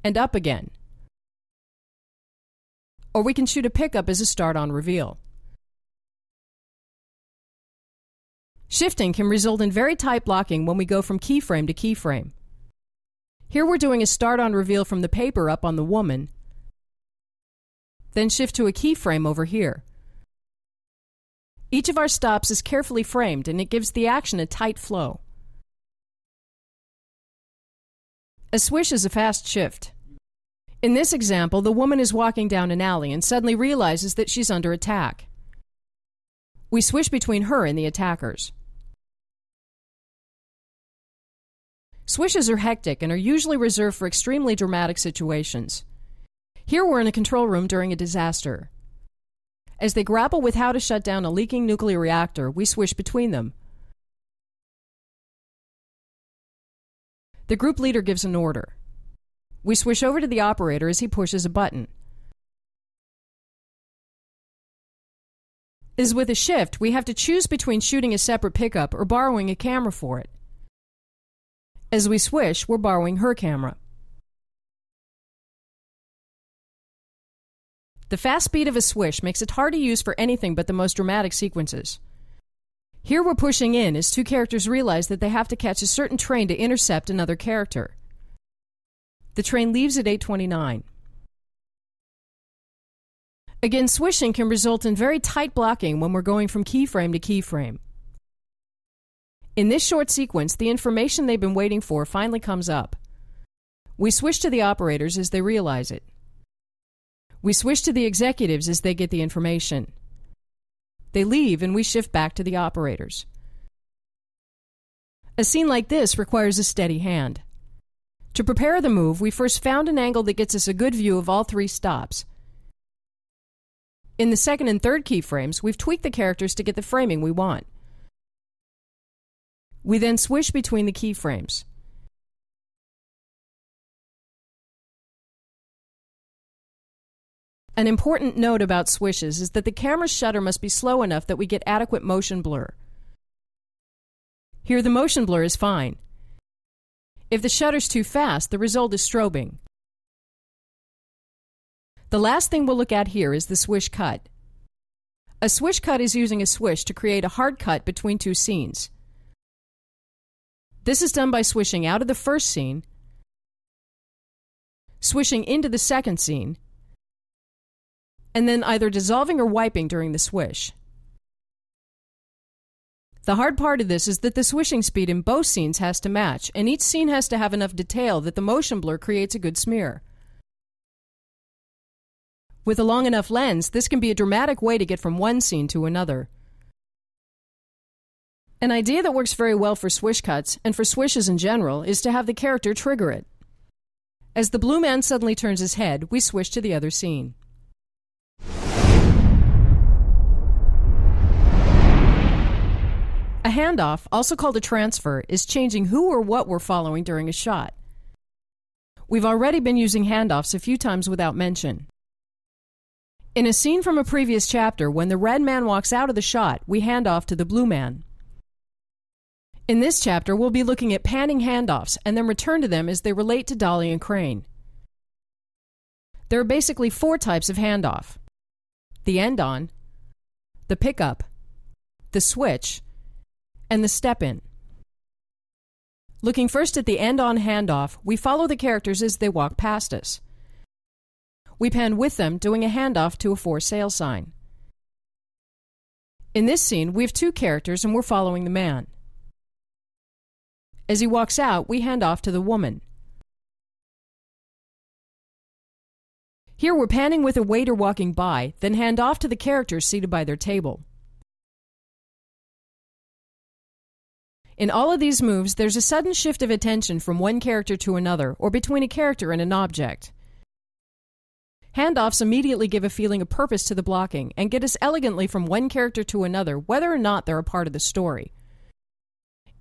and up again. Or we can shoot a pickup as a start-on reveal. Shifting can result in very tight blocking when we go from keyframe to keyframe. Here we're doing a start-on reveal from the paper up on the woman, then shift to a keyframe over here. Each of our stops is carefully framed and it gives the action a tight flow. A swish is a fast shift. In this example, the woman is walking down an alley and suddenly realizes that she's under attack. We swish between her and the attackers. Swishes are hectic and are usually reserved for extremely dramatic situations. Here we're in a control room during a disaster. As they grapple with how to shut down a leaking nuclear reactor, we swish between them. The group leader gives an order. We swish over to the operator as he pushes a button. As with a shift, we have to choose between shooting a separate pickup or borrowing a camera for it. As we swish, we're borrowing her camera. The fast speed of a swish makes it hard to use for anything but the most dramatic sequences. Here we're pushing in as two characters realize that they have to catch a certain train to intercept another character. The train leaves at 8:29. Again, swishing can result in very tight blocking when we're going from keyframe to keyframe. In this short sequence, the information they've been waiting for finally comes up. We swish to the operators as they realize it. We swish to the executives as they get the information. They leave and we shift back to the operators. A scene like this requires a steady hand. To prepare the move, we first found an angle that gets us a good view of all three stops. In the second and third keyframes, we've tweaked the characters to get the framing we want. We then swish between the keyframes. An important note about swishes is that the camera's shutter must be slow enough that we get adequate motion blur. Here the motion blur is fine. If the shutter's too fast, the result is strobing. The last thing we'll look at here is the swish cut. A swish cut is using a swish to create a hard cut between two scenes. This is done by swishing out of the first scene, swishing into the second scene, and then either dissolving or wiping during the swish. The hard part of this is that the swishing speed in both scenes has to match, and each scene has to have enough detail that the motion blur creates a good smear. With a long enough lens, this can be a dramatic way to get from one scene to another. An idea that works very well for swish cuts, and for swishes in general, is to have the character trigger it. As the blue man suddenly turns his head, we swish to the other scene. A handoff, also called a transfer, is changing who or what we're following during a shot. We've already been using handoffs a few times without mention. In a scene from a previous chapter, when the red man walks out of the shot, we hand off to the blue man. In this chapter, we'll be looking at panning handoffs and then return to them as they relate to dolly and crane. There are basically 4 types of handoff: the end-on, the pickup, the switch, and the step-in. Looking first at the end-on handoff, we follow the characters as they walk past us. We pan with them, doing a handoff to a for sale sign. In this scene, we have 2 characters and we're following the man. As he walks out, we hand off to the woman. Here we're panning with a waiter walking by, then hand off to the characters seated by their table. In all of these moves, there's a sudden shift of attention from one character to another, or between a character and an object. Handoffs immediately give a feeling of purpose to the blocking and get us elegantly from one character to another, whether or not they're a part of the story.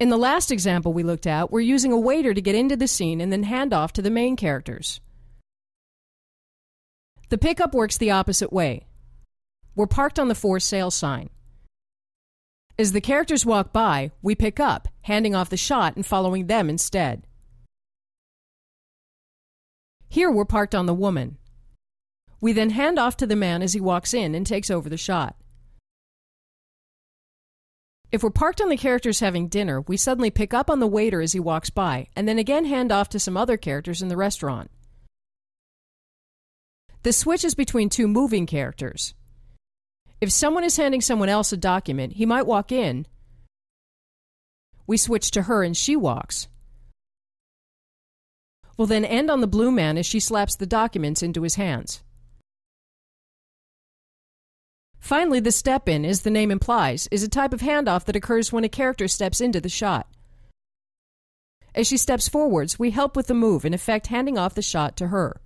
In the last example we looked at, we're using a waiter to get into the scene and then hand off to the main characters. The pickup works the opposite way. We're parked on the for sale sign. As the characters walk by, we pick up, handing off the shot and following them instead. Here we're parked on the woman. We then hand off to the man as he walks in and takes over the shot. If we're parked on the characters having dinner, we suddenly pick up on the waiter as he walks by, and then again hand off to some other characters in the restaurant. The switch is between 2 moving characters. If someone is handing someone else a document, he might walk in. We switch to her and she walks. We'll then end on the blue man as she slaps the documents into his hands. Finally, the step-in, as the name implies, is a type of handoff that occurs when a character steps into the shot. As she steps forwards, we help with the move, in effect handing off the shot to her.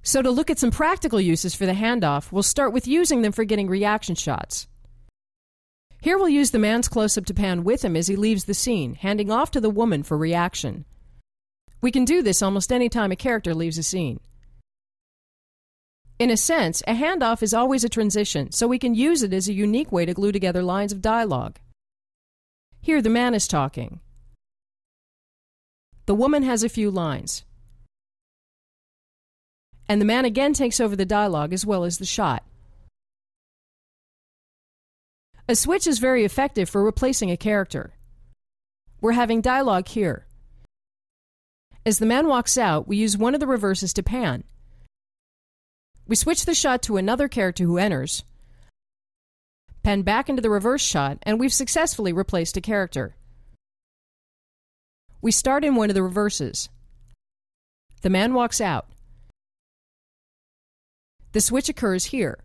So to look at some practical uses for the handoff, we'll start with using them for getting reaction shots. Here we'll use the man's close-up to pan with him as he leaves the scene, handing off to the woman for reaction. We can do this almost any time a character leaves a scene. In a sense, a handoff is always a transition, so we can use it as a unique way to glue together lines of dialogue. Here the man is talking. The woman has a few lines. And the man again takes over the dialogue as well as the shot. A switch is very effective for replacing a character. We're having dialogue here. As the man walks out, we use one of the reverses to pan. We switch the shot to another character who enters, pan back into the reverse shot, and we've successfully replaced a character. We start in one of the reverses. The man walks out. The switch occurs here,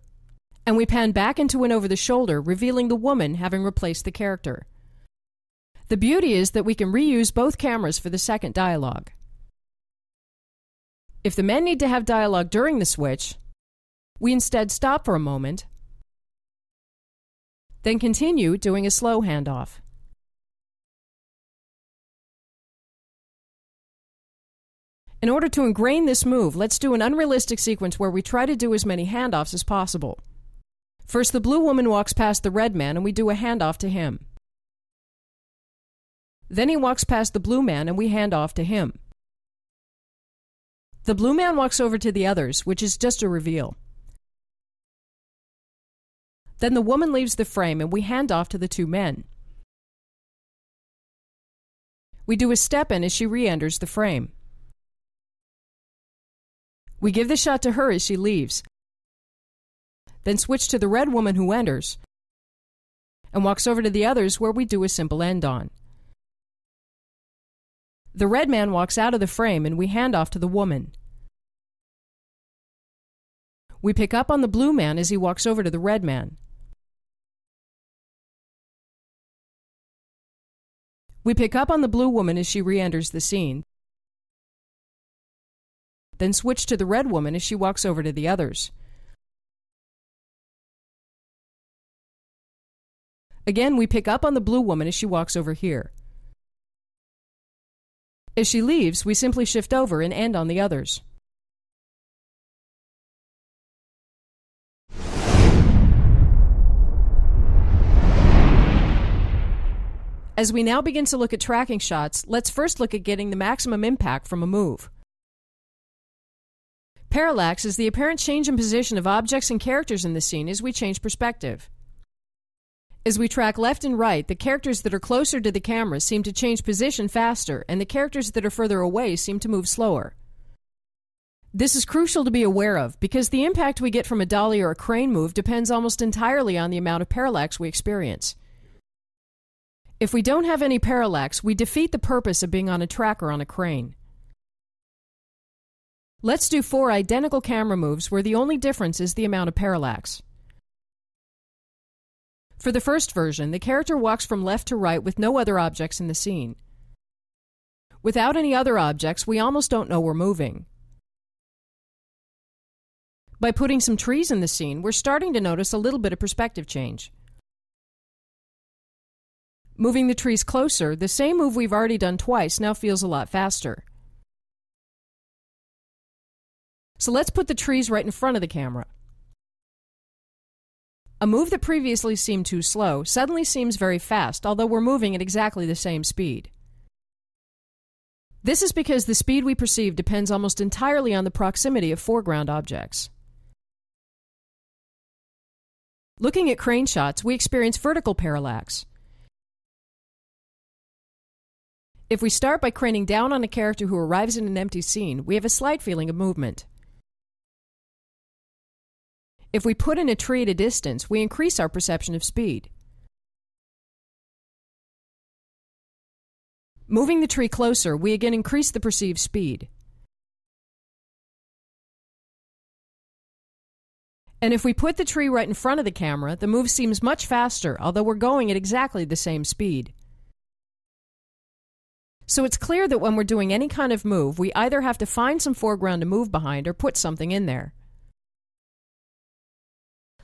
and we pan back into an over-the-shoulder, revealing the woman having replaced the character. The beauty is that we can reuse both cameras for the second dialogue. If the men need to have dialogue during the switch, we instead stop for a moment, then continue doing a slow handoff. In order to ingrain this move, let's do an unrealistic sequence where we try to do as many handoffs as possible. First, the blue woman walks past the red man and we do a handoff to him. Then he walks past the blue man and we hand off to him. The blue man walks over to the others, which is just a reveal. Then the woman leaves the frame and we hand off to the 2 men. We do a step-in as she re-enters the frame. We give the shot to her as she leaves, then switch to the red woman who enters and walks over to the others where we do a simple end-on. The red man walks out of the frame and we hand off to the woman. We pick up on the blue man as he walks over to the red man. We pick up on the blue woman as she re-enters the scene, then switch to the red woman as she walks over to the others. Again, we pick up on the blue woman as she walks over here. As she leaves, we simply shift over and end on the others. As we now begin to look at tracking shots, let's first look at getting the maximum impact from a move. Parallax is the apparent change in position of objects and characters in the scene as we change perspective. As we track left and right, the characters that are closer to the camera seem to change position faster, and the characters that are further away seem to move slower. This is crucial to be aware of, because the impact we get from a dolly or a crane move depends almost entirely on the amount of parallax we experience. If we don't have any parallax, we defeat the purpose of being on a track or on a crane. Let's do 4 identical camera moves where the only difference is the amount of parallax. For the first version, the character walks from left to right with no other objects in the scene. Without any other objects, we almost don't know we're moving. By putting some trees in the scene, we're starting to notice a little bit of perspective change. Moving the trees closer, the same move we've already done twice now feels a lot faster. So let's put the trees right in front of the camera. A move that previously seemed too slow suddenly seems very fast, although we're moving at exactly the same speed. This is because the speed we perceive depends almost entirely on the proximity of foreground objects. Looking at crane shots, we experience vertical parallax. If we start by craning down on a character who arrives in an empty scene, we have a slight feeling of movement. If we put in a tree at a distance, we increase our perception of speed. Moving the tree closer, we again increase the perceived speed. And if we put the tree right in front of the camera, the move seems much faster, although we're going at exactly the same speed. So it's clear that when we're doing any kind of move, we either have to find some foreground to move behind or put something in there.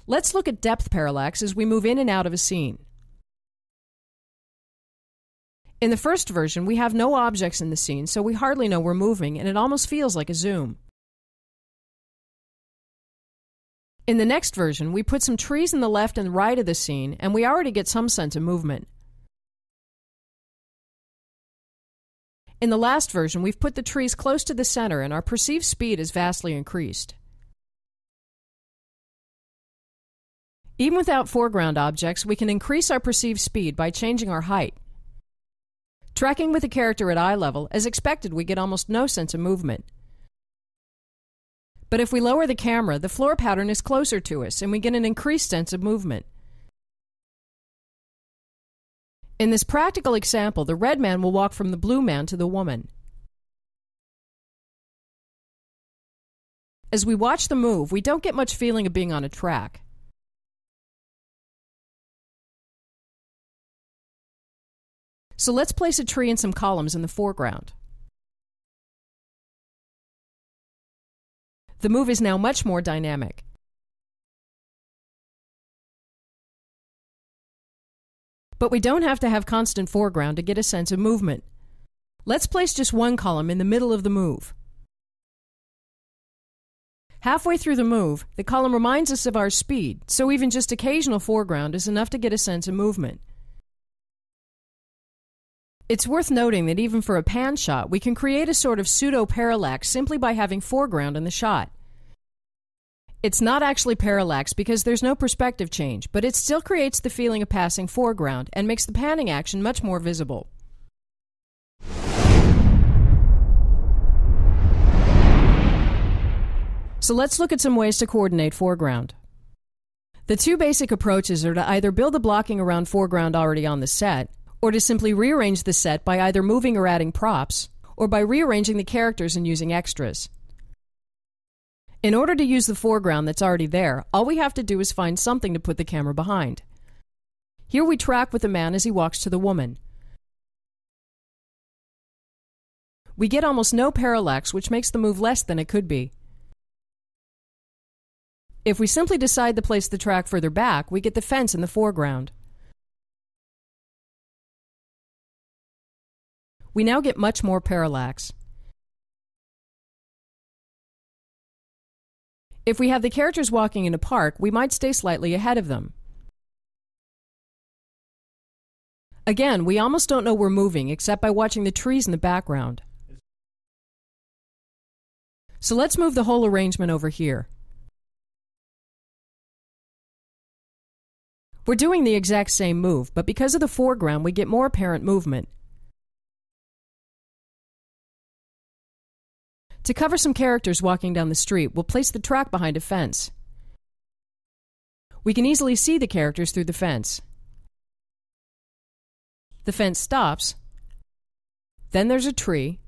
Let's look at depth parallax as we move in and out of a scene. In the first version, we have no objects in the scene, so we hardly know we're moving, and it almost feels like a zoom. In the next version, we put some trees in the left and right of the scene, and we already get some sense of movement. In the last version, we've put the trees close to the center, and our perceived speed is vastly increased. Even without foreground objects, we can increase our perceived speed by changing our height. Tracking with a character at eye level, as expected, we get almost no sense of movement. But if we lower the camera, the floor pattern is closer to us, and we get an increased sense of movement. In this practical example, the red man will walk from the blue man to the woman. As we watch the move, we don't get much feeling of being on a track. So let's place a tree and some columns in the foreground. The move is now much more dynamic. But we don't have to have constant foreground to get a sense of movement. Let's place just one column in the middle of the move. Halfway through the move, the column reminds us of our speed, so even just occasional foreground is enough to get a sense of movement. It's worth noting that even for a pan shot, we can create a sort of pseudo-parallax simply by having foreground in the shot. It's not actually parallax because there's no perspective change, but it still creates the feeling of passing foreground and makes the panning action much more visible. So let's look at some ways to coordinate foreground. The two basic approaches are to either build the blocking around foreground already on the set, or to simply rearrange the set by either moving or adding props, or by rearranging the characters and using extras. In order to use the foreground that's already there, all we have to do is find something to put the camera behind. Here we track with the man as he walks to the woman. We get almost no parallax, which makes the move less than it could be. If we simply decide to place the track further back, we get the fence in the foreground. We now get much more parallax. If we have the characters walking in a park, we might stay slightly ahead of them. Again, we almost don't know we're moving except by watching the trees in the background. So let's move the whole arrangement over here. We're doing the exact same move, but because of the foreground, we get more apparent movement. To cover some characters walking down the street, we'll place the track behind a fence. We can easily see the characters through the fence. The fence stops, then there's a tree,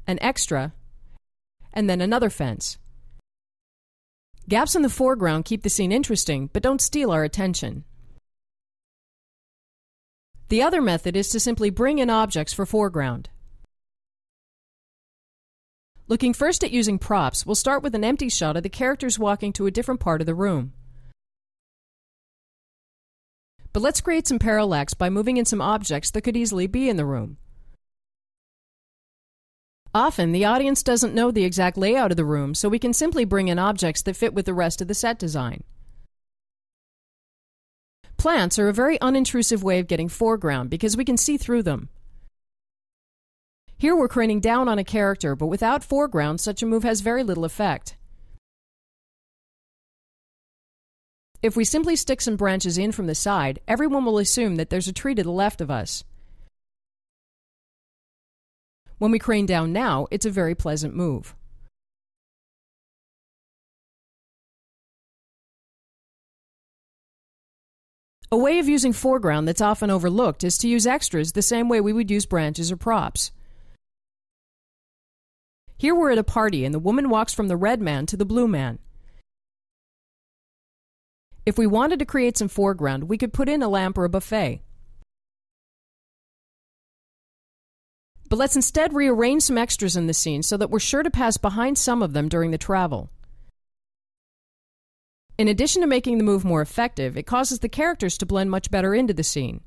an extra, and then another fence. Gaps in the foreground keep the scene interesting, but don't steal our attention. The other method is to simply bring in objects for foreground. Looking first at using props, we'll start with an empty shot of the characters walking to a different part of the room. But let's create some parallax by moving in some objects that could easily be in the room. Often, the audience doesn't know the exact layout of the room, so we can simply bring in objects that fit with the rest of the set design. Plants are a very unintrusive way of getting foreground because we can see through them. Here we're craning down on a character, but without foreground, such a move has very little effect. If we simply stick some branches in from the side, everyone will assume that there's a tree to the left of us. When we crane down now, it's a very pleasant move. A way of using foreground that's often overlooked is to use extras the same way we would use branches or props. Here we're at a party and the woman walks from the red man to the blue man. If we wanted to create some foreground, we could put in a lamp or a buffet. But let's instead rearrange some extras in the scene so that we're sure to pass behind some of them during the travel. In addition to making the move more effective, it causes the characters to blend much better into the scene.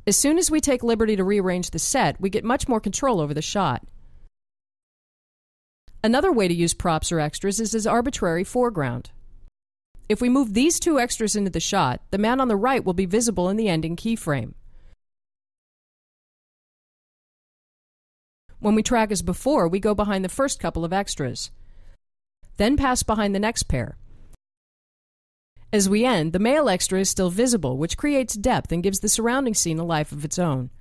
As soon as we take liberty to rearrange the set, we get much more control over the shot. Another way to use props or extras is as arbitrary foreground. If we move these two extras into the shot, the man on the right will be visible in the ending keyframe. When we track as before, we go behind the first couple of extras, then pass behind the next pair. As we end, the male extra is still visible, which creates depth and gives the surrounding scene a life of its own.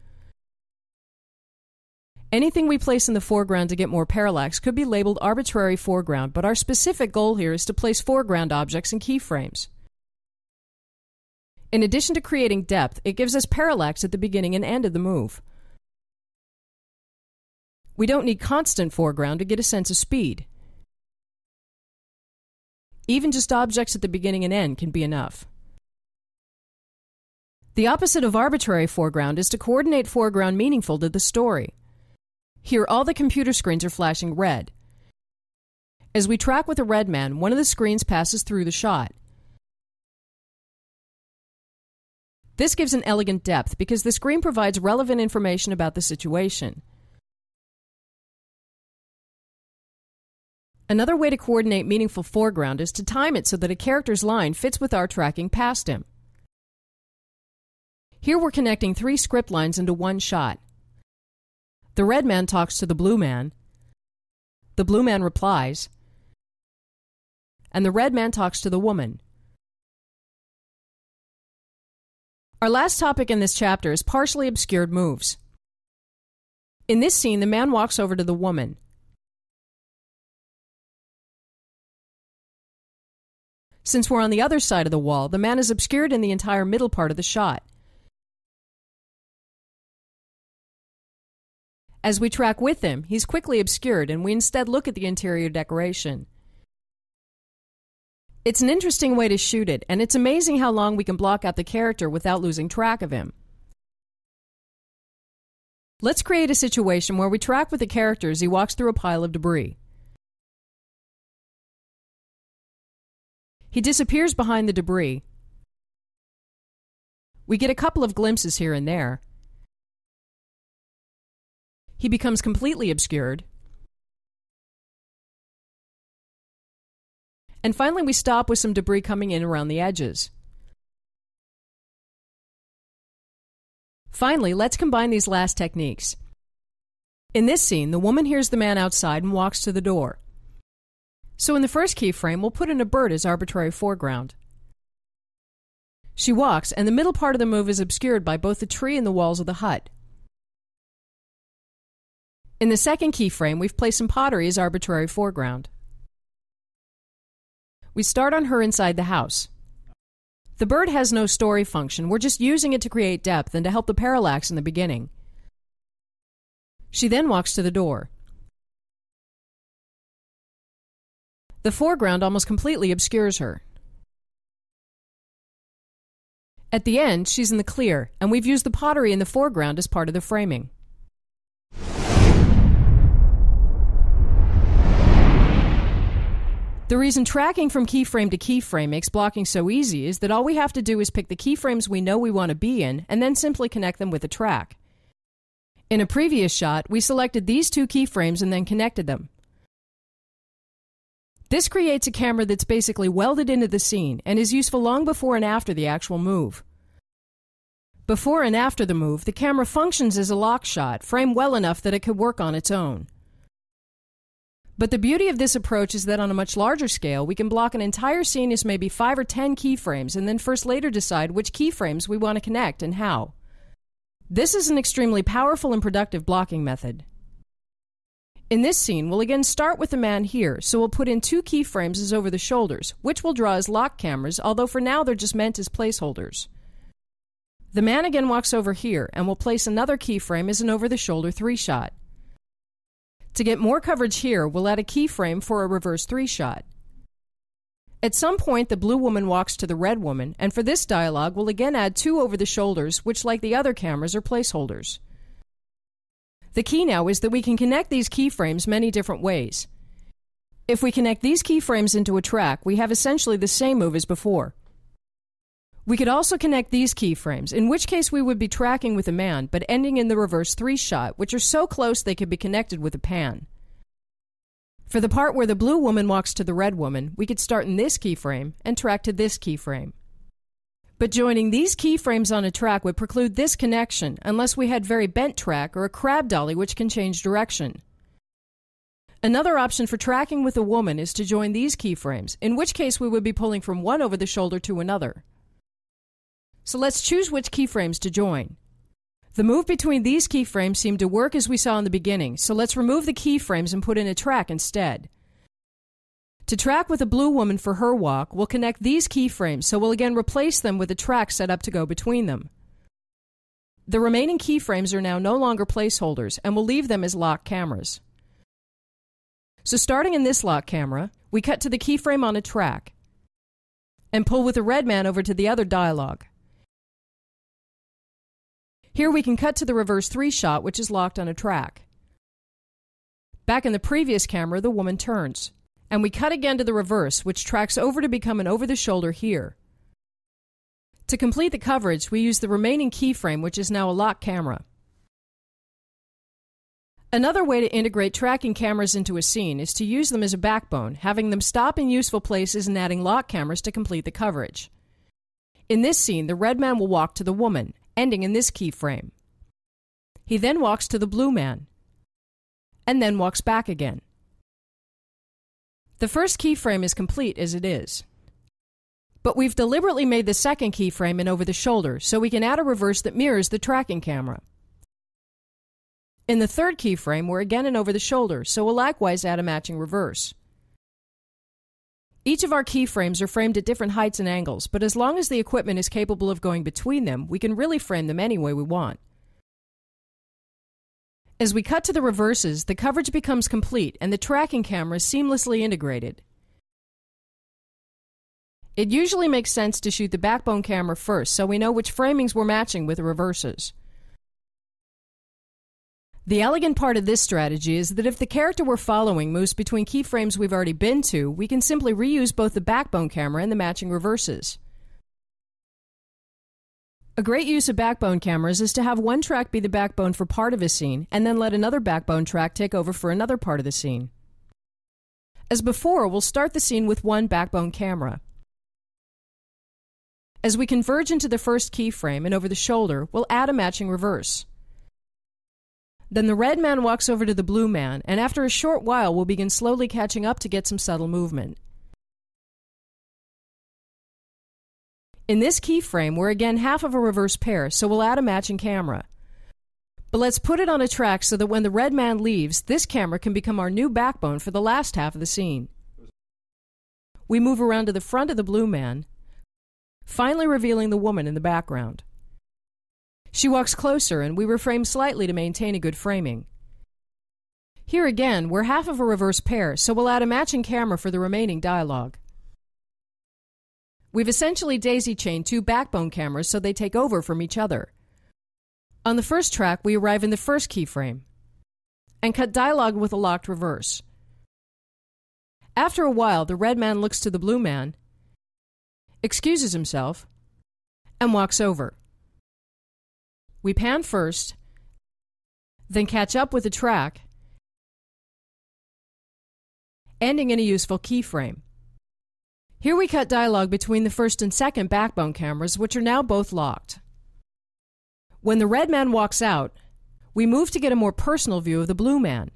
Anything we place in the foreground to get more parallax could be labeled arbitrary foreground, but our specific goal here is to place foreground objects in keyframes. In addition to creating depth, it gives us parallax at the beginning and end of the move. We don't need constant foreground to get a sense of speed. Even just objects at the beginning and end can be enough. The opposite of arbitrary foreground is to coordinate foreground meaningful to the story. Here, all the computer screens are flashing red. As we track with a red man, one of the screens passes through the shot. This gives an elegant depth because the screen provides relevant information about the situation. Another way to coordinate meaningful foreground is to time it so that a character's line fits with our tracking past him. Here we're connecting 3 script lines into one shot. The red man talks to the blue man replies, and the red man talks to the woman. Our last topic in this chapter is partially obscured moves. In this scene, the man walks over to the woman. Since we're on the other side of the wall, the man is obscured in the entire middle part of the shot. As we track with him, he's quickly obscured, and we instead look at the interior decoration. It's an interesting way to shoot it, and it's amazing how long we can block out the character without losing track of him. Let's create a situation where we track with the character as he walks through a pile of debris. He disappears behind the debris. We get a couple of glimpses here and there. He becomes completely obscured. And finally we stop with some debris coming in around the edges. Finally, let's combine these last techniques. In this scene, the woman hears the man outside and walks to the door. So in the first keyframe, we'll put in a bird as arbitrary foreground. She walks, and the middle part of the move is obscured by both the tree and the walls of the hut. In the second keyframe, we've placed some pottery as arbitrary foreground. We start on her inside the house. The bird has no story function, we're just using it to create depth and to help the parallax in the beginning. She then walks to the door. The foreground almost completely obscures her. At the end, she's in the clear, and we've used the pottery in the foreground as part of the framing. The reason tracking from keyframe to keyframe makes blocking so easy is that all we have to do is pick the keyframes we know we want to be in and then simply connect them with a track. In a previous shot, we selected these two keyframes and then connected them. This creates a camera that's basically welded into the scene and is useful long before and after the actual move. Before and after the move, the camera functions as a lock shot, framed well enough that it could work on its own. But the beauty of this approach is that on a much larger scale, we can block an entire scene as maybe 5 or 10 keyframes and then later decide which keyframes we want to connect and how. This is an extremely powerful and productive blocking method. In this scene, we'll again start with the man here, so we'll put in 2 keyframes as over the shoulders, which we'll draw as lock cameras, although for now they're just meant as placeholders. The man again walks over here, and we'll place another keyframe as an over-the-shoulder 3-shot. To get more coverage here, we'll add a keyframe for a reverse 3-shot. At some point, the blue woman walks to the red woman, and for this dialogue, we'll again add 2 over-the-shoulders, which, like the other cameras, are placeholders. The key now is that we can connect these keyframes many different ways. If we connect these keyframes into a track, we have essentially the same move as before. We could also connect these keyframes, in which case we would be tracking with a man, but ending in the reverse 3-shot, which are so close they could be connected with a pan. For the part where the blue woman walks to the red woman, we could start in this keyframe and track to this keyframe. But joining these keyframes on a track would preclude this connection unless we had very bent track or a crab dolly which can change direction. Another option for tracking with a woman is to join these keyframes, in which case we would be pulling from one over the shoulder to another. So let's choose which keyframes to join. The move between these keyframes seemed to work as we saw in the beginning, so let's remove the keyframes and put in a track instead. To track with a blue woman for her walk, we'll connect these keyframes, so we'll again replace them with a track set up to go between them. The remaining keyframes are now no longer placeholders, and we'll leave them as lock cameras. So starting in this lock camera, we cut to the keyframe on a track, and pull with the red man over to the other dialogue. Here we can cut to the reverse 3-shot, which is locked on a track. Back in the previous camera, the woman turns, and we cut again to the reverse, which tracks over to become an over-the-shoulder here. To complete the coverage, we use the remaining keyframe, which is now a lock camera. Another way to integrate tracking cameras into a scene is to use them as a backbone, having them stop in useful places and adding lock cameras to complete the coverage. In this scene, the red man will walk to the woman, ending in this keyframe. He then walks to the blue man, and then walks back again. The first keyframe is complete as it is. But we've deliberately made the second keyframe an over the shoulder, so we can add a reverse that mirrors the tracking camera. In the third keyframe, we're again an over the shoulder, so we'll likewise add a matching reverse. Each of our keyframes are framed at different heights and angles, but as long as the equipment is capable of going between them, we can really frame them any way we want. As we cut to the reverses, the coverage becomes complete and the tracking camera is seamlessly integrated. It usually makes sense to shoot the backbone camera first so we know which framings we're matching with the reverses. The elegant part of this strategy is that if the character we're following moves between keyframes we've already been to, we can simply reuse both the backbone camera and the matching reverses. A great use of backbone cameras is to have one track be the backbone for part of a scene, and then let another backbone track take over for another part of the scene. As before, we'll start the scene with one backbone camera. As we converge into the first keyframe and over the shoulder, we'll add a matching reverse. Then the red man walks over to the blue man, and after a short while we'll begin slowly catching up to get some subtle movement. In this keyframe, we're again half of a reverse pair, so we'll add a matching camera. But let's put it on a track so that when the red man leaves, this camera can become our new backbone for the last half of the scene. We move around to the front of the blue man, finally revealing the woman in the background. She walks closer, and we reframe slightly to maintain a good framing. Here again, we're half of a reverse pair, so we'll add a matching camera for the remaining dialogue. We've essentially daisy-chained two backbone cameras so they take over from each other. On the first track, we arrive in the first keyframe and cut dialogue with a locked reverse. After a while, the red man looks to the blue man, excuses himself, and walks over. We pan first, then catch up with the track, ending in a useful keyframe. Here we cut dialogue between the first and second backbone cameras, which are now both locked. When the red man walks out, we move to get a more personal view of the blue man,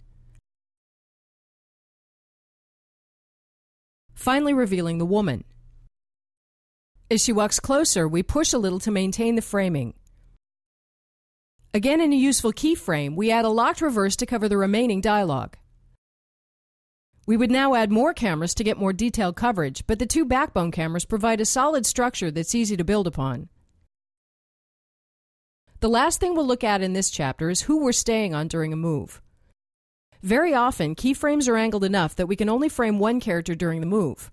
finally revealing the woman. As she walks closer, we push a little to maintain the framing. Again, in a useful keyframe, we add a locked reverse to cover the remaining dialogue. We would now add more cameras to get more detailed coverage, but the two backbone cameras provide a solid structure that's easy to build upon. The last thing we'll look at in this chapter is who we're staying on during a move. Very often, keyframes are angled enough that we can only frame one character during the move.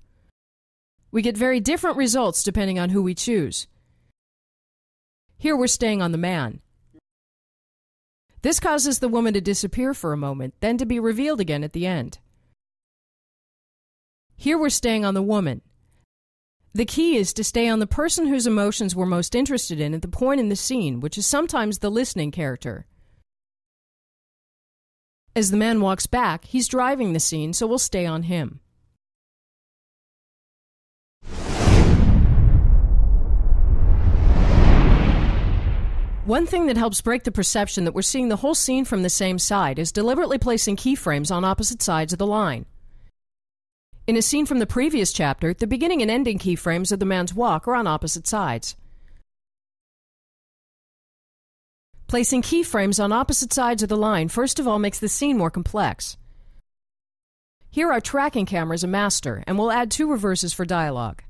We get very different results depending on who we choose. Here we're staying on the man. This causes the woman to disappear for a moment, then to be revealed again at the end. Here we're staying on the woman. The key is to stay on the person whose emotions we're most interested in at the point in the scene, which is sometimes the listening character. As the man walks back, he's driving the scene, so we'll stay on him. One thing that helps break the perception that we're seeing the whole scene from the same side is deliberately placing keyframes on opposite sides of the line. In a scene from the previous chapter, the beginning and ending keyframes of the man's walk are on opposite sides. Placing keyframes on opposite sides of the line first of all makes the scene more complex. Here our tracking camera is a master, and we'll add two reverses for dialogue.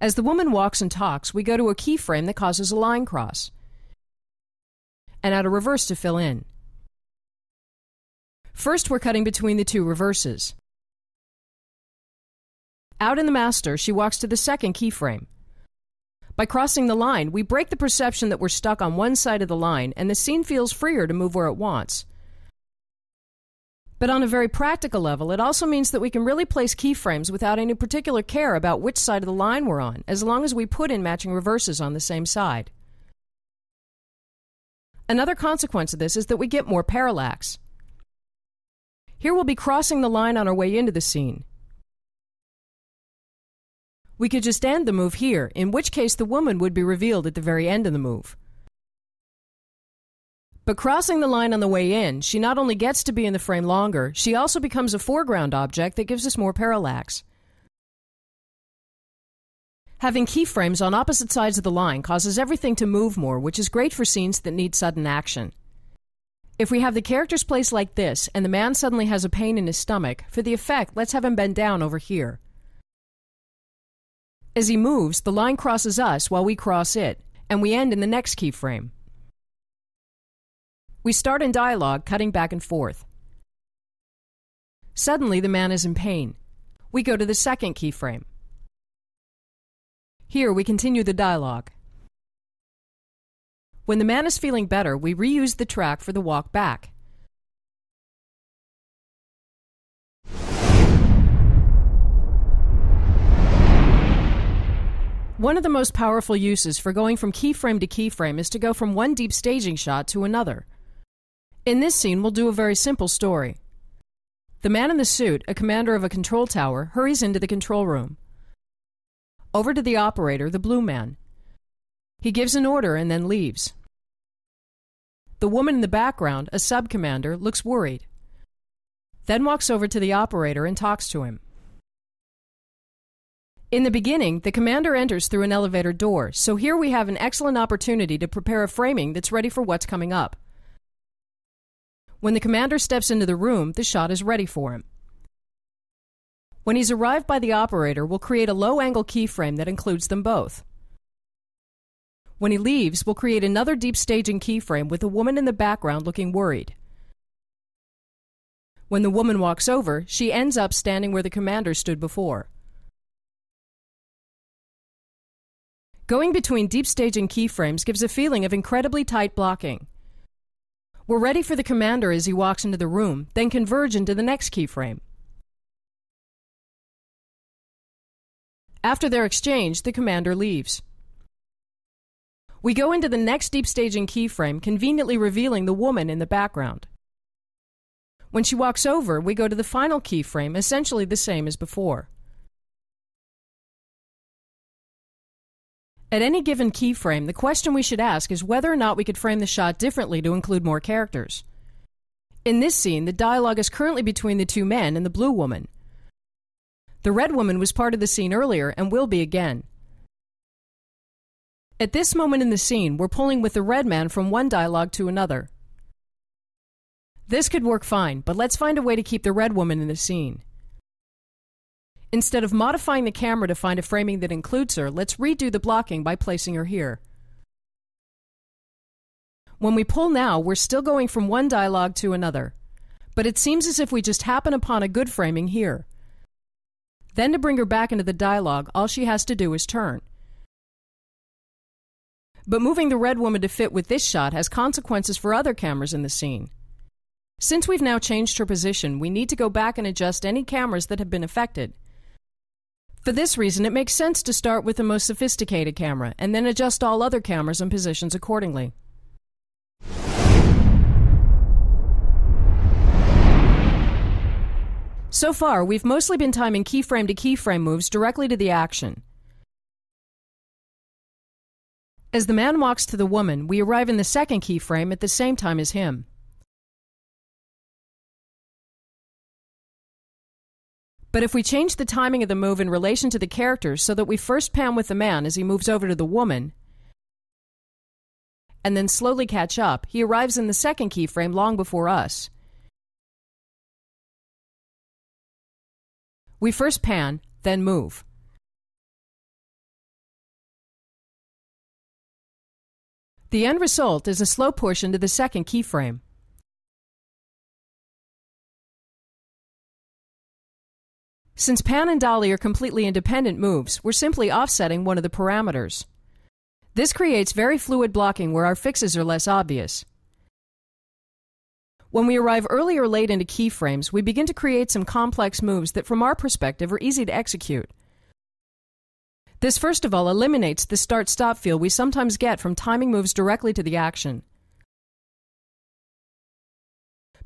As the woman walks and talks, we go to a keyframe that causes a line cross, and add a reverse to fill in. First, we're cutting between the two reverses. Out in the master, she walks to the second keyframe. By crossing the line, we break the perception that we're stuck on one side of the line, and the scene feels freer to move where it wants. But on a very practical level, it also means that we can really place keyframes without any particular care about which side of the line we're on, as long as we put in matching reverses on the same side. Another consequence of this is that we get more parallax. Here we'll be crossing the line on our way into the scene. We could just end the move here, in which case the woman would be revealed at the very end of the move. But crossing the line on the way in, she not only gets to be in the frame longer, she also becomes a foreground object that gives us more parallax. Having keyframes on opposite sides of the line causes everything to move more, which is great for scenes that need sudden action. If we have the characters placed like this, and the man suddenly has a pain in his stomach, for the effect, let's have him bend down over here. As he moves, the line crosses us while we cross it, and we end in the next keyframe. We start in dialogue, cutting back and forth. Suddenly, the man is in pain. We go to the second keyframe. Here, we continue the dialogue. When the man is feeling better, we reuse the track for the walk back. One of the most powerful uses for going from keyframe to keyframe is to go from one deep staging shot to another. In this scene, we'll do a very simple story. The man in the suit, a commander of a control tower, hurries into the control room. over to the operator, the blue man. He gives an order and then leaves. The woman in the background, a sub-commander, looks worried, then walks over to the operator and talks to him. In the beginning, the commander enters through an elevator door, so here we have an excellent opportunity to prepare a framing that's ready for what's coming up. When the commander steps into the room, the shot is ready for him. When he's arrived by the operator, we'll create a low-angle keyframe that includes them both. When he leaves, we'll create another deep staging keyframe with the woman in the background looking worried. When the woman walks over, she ends up standing where the commander stood before. Going between deep staging keyframes gives a feeling of incredibly tight blocking. We're ready for the commander as he walks into the room, then converge into the next keyframe. After their exchange, the commander leaves. We go into the next deep staging keyframe, conveniently revealing the woman in the background. When she walks over, we go to the final keyframe, essentially the same as before. At any given keyframe, the question we should ask is whether or not we could frame the shot differently to include more characters. In this scene, the dialogue is currently between the two men and the blue woman. The red woman was part of the scene earlier and will be again. At this moment in the scene, we're pulling with the red man from one dialogue to another. This could work fine, but let's find a way to keep the red woman in the scene. Instead of modifying the camera to find a framing that includes her, let's redo the blocking by placing her here. When we pull now, we're still going from one dialogue to another, but it seems as if we just happen upon a good framing here. Then to bring her back into the dialogue, all she has to do is turn. But moving the red woman to fit with this shot has consequences for other cameras in the scene. Since we've now changed her position, we need to go back and adjust any cameras that have been affected. For this reason, it makes sense to start with the most sophisticated camera, and then adjust all other cameras and positions accordingly. So far, we've mostly been timing keyframe to keyframe moves directly to the action. As the man walks to the woman, we arrive in the second keyframe at the same time as him. But if we change the timing of the move in relation to the characters so that we first pan with the man as he moves over to the woman, and then slowly catch up, he arrives in the second keyframe long before us. We first pan, then move. The end result is a slow push into the second keyframe. Since pan and dolly are completely independent moves, we're simply offsetting one of the parameters. This creates very fluid blocking where our fixes are less obvious. When we arrive early or late into keyframes, we begin to create some complex moves that from our perspective are easy to execute. This first of all eliminates the start-stop feel we sometimes get from timing moves directly to the action.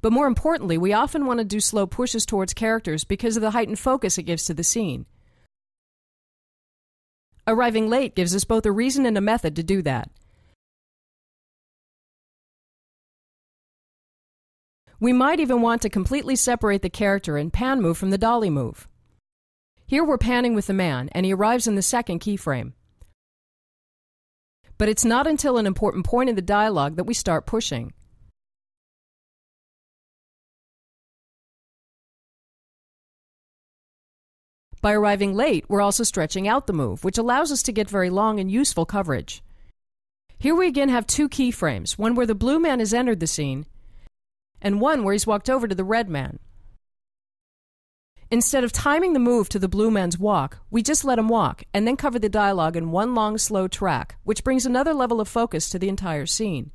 But more importantly, we often want to do slow pushes towards characters because of the heightened focus it gives to the scene. Arriving late gives us both a reason and a method to do that. We might even want to completely separate the character and pan move from the dolly move. Here we're panning with the man, and he arrives in the second keyframe. But it's not until an important point in the dialogue that we start pushing. By arriving late, we're also stretching out the move, which allows us to get very long and useful coverage. Here we again have two keyframes, one where the blue man has entered the scene, and one where he's walked over to the red man. Instead of timing the move to the blue man's walk, we just let him walk, and then cover the dialogue in one long, slow track, which brings another level of focus to the entire scene.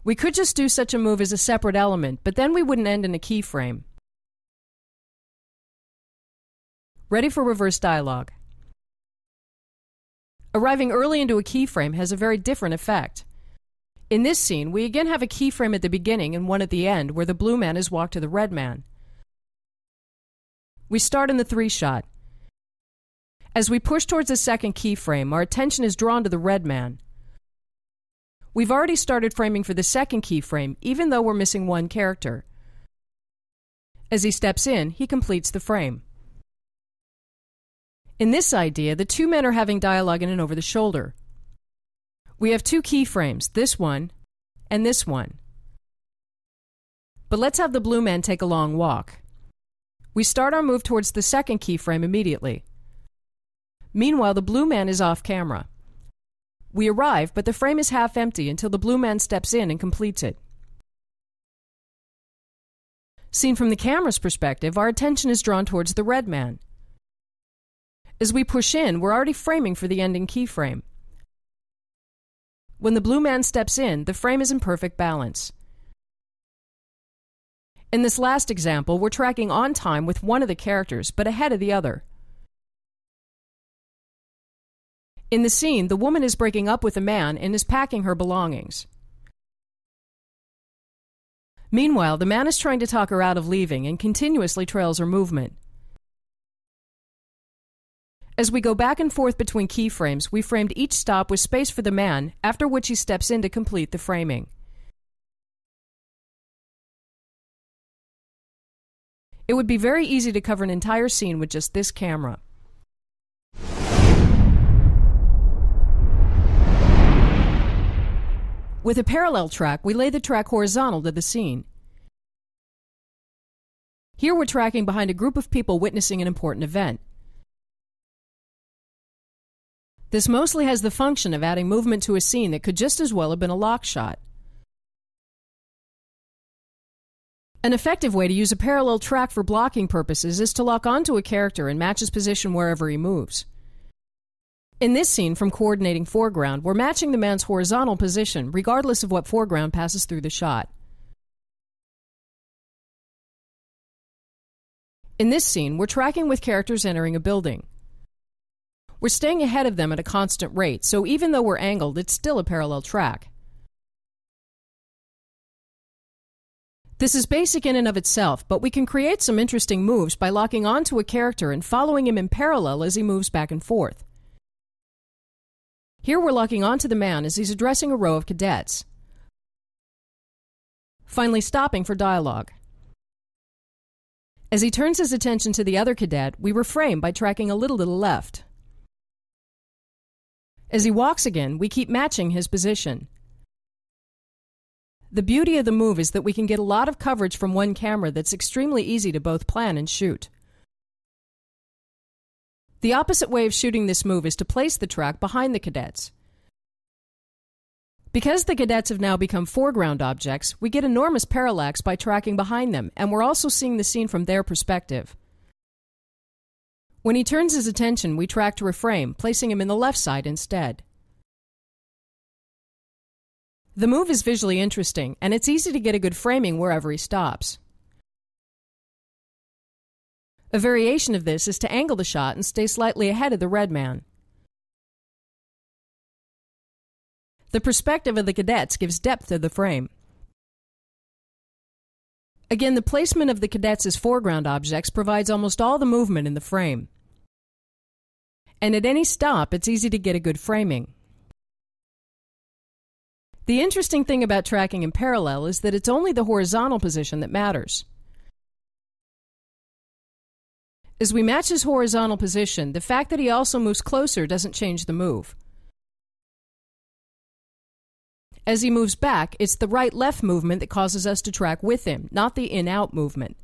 We could just do such a move as a separate element, but then we wouldn't end in a keyframe. Ready for reverse dialogue. Arriving early into a keyframe has a very different effect. In this scene, we again have a keyframe at the beginning and one at the end where the blue man has walked to the red man. We start in the 3-shot. As we push towards the second keyframe, our attention is drawn to the red man. We've already started framing for the second keyframe, even though we're missing one character. As he steps in, he completes the frame. In this idea, the two men are having dialogue in and over the shoulder. We have two keyframes, this one and this one. But let's have the blue man take a long walk. We start our move towards the second keyframe immediately. Meanwhile, the blue man is off camera. We arrive, but the frame is half empty until the blue man steps in and completes it. Seen from the camera's perspective, our attention is drawn towards the red man. As we push in, we're already framing for the ending keyframe. When the blue man steps in, the frame is in perfect balance. In this last example, we're tracking on time with one of the characters, but ahead of the other. In the scene, the woman is breaking up with a man and is packing her belongings. Meanwhile, the man is trying to talk her out of leaving and continuously trails her movement. As we go back and forth between keyframes, we framed each stop with space for the man, after which he steps in to complete the framing. It would be very easy to cover an entire scene with just this camera. With a parallel track, we lay the track horizontal to the scene. Here we're tracking behind a group of people witnessing an important event. This mostly has the function of adding movement to a scene that could just as well have been a lock shot. An effective way to use a parallel track for blocking purposes is to lock onto a character and match his position wherever he moves. In this scene from coordinating foreground, we're matching the man's horizontal position regardless of what foreground passes through the shot. In this scene, we're tracking with characters entering a building. We're staying ahead of them at a constant rate, so even though we're angled, it's still a parallel track. This is basic in and of itself, but we can create some interesting moves by locking onto a character and following him in parallel as he moves back and forth. Here we're locking onto the man as he's addressing a row of cadets, finally stopping for dialogue. As he turns his attention to the other cadet, we reframe by tracking a little to the left. As he walks again, we keep matching his position. The beauty of the move is that we can get a lot of coverage from one camera that's extremely easy to both plan and shoot. The opposite way of shooting this move is to place the track behind the cadets. Because the cadets have now become foreground objects, we get enormous parallax by tracking behind them, and we're also seeing the scene from their perspective. When he turns his attention, we track to reframe, placing him in the left side instead. The move is visually interesting, and it's easy to get a good framing wherever he stops. A variation of this is to angle the shot and stay slightly ahead of the red man. The perspective of the cadets gives depth to the frame. Again, the placement of the cadets as foreground objects provides almost all the movement in the frame. And at any stop, it's easy to get a good framing. The interesting thing about tracking in parallel is that it's only the horizontal position that matters. As we match his horizontal position, the fact that he also moves closer doesn't change the move. As he moves back, it's the right-left movement that causes us to track with him, not the in-out movement.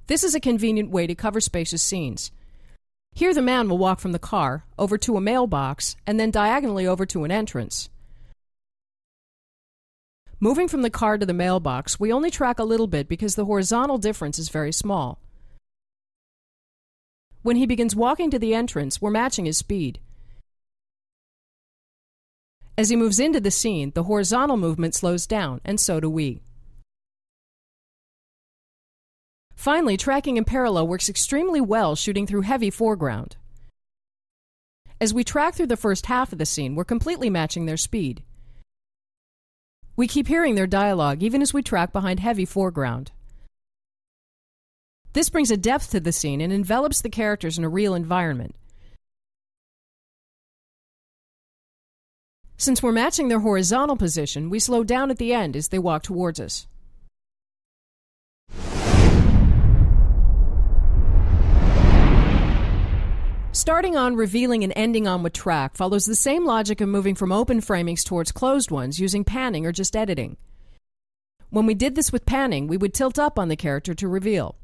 This is a convenient way to cover spacious scenes. Here the man will walk from the car, over to a mailbox, and then diagonally over to an entrance. Moving from the car to the mailbox, we only track a little bit because the horizontal difference is very small. When he begins walking to the entrance, we're matching his speed. As he moves into the scene, the horizontal movement slows down, and so do we. Finally, tracking in parallel works extremely well shooting through heavy foreground. As we track through the first half of the scene, we're completely matching their speed. We keep hearing their dialogue even as we track behind heavy foreground. This brings a depth to the scene and envelops the characters in a real environment. Since we're matching their horizontal position, we slow down at the end as they walk towards us. Starting on, revealing, and ending on with track follows the same logic of moving from open framings towards closed ones using panning or just editing. When we did this with panning, we would tilt up on the character to reveal.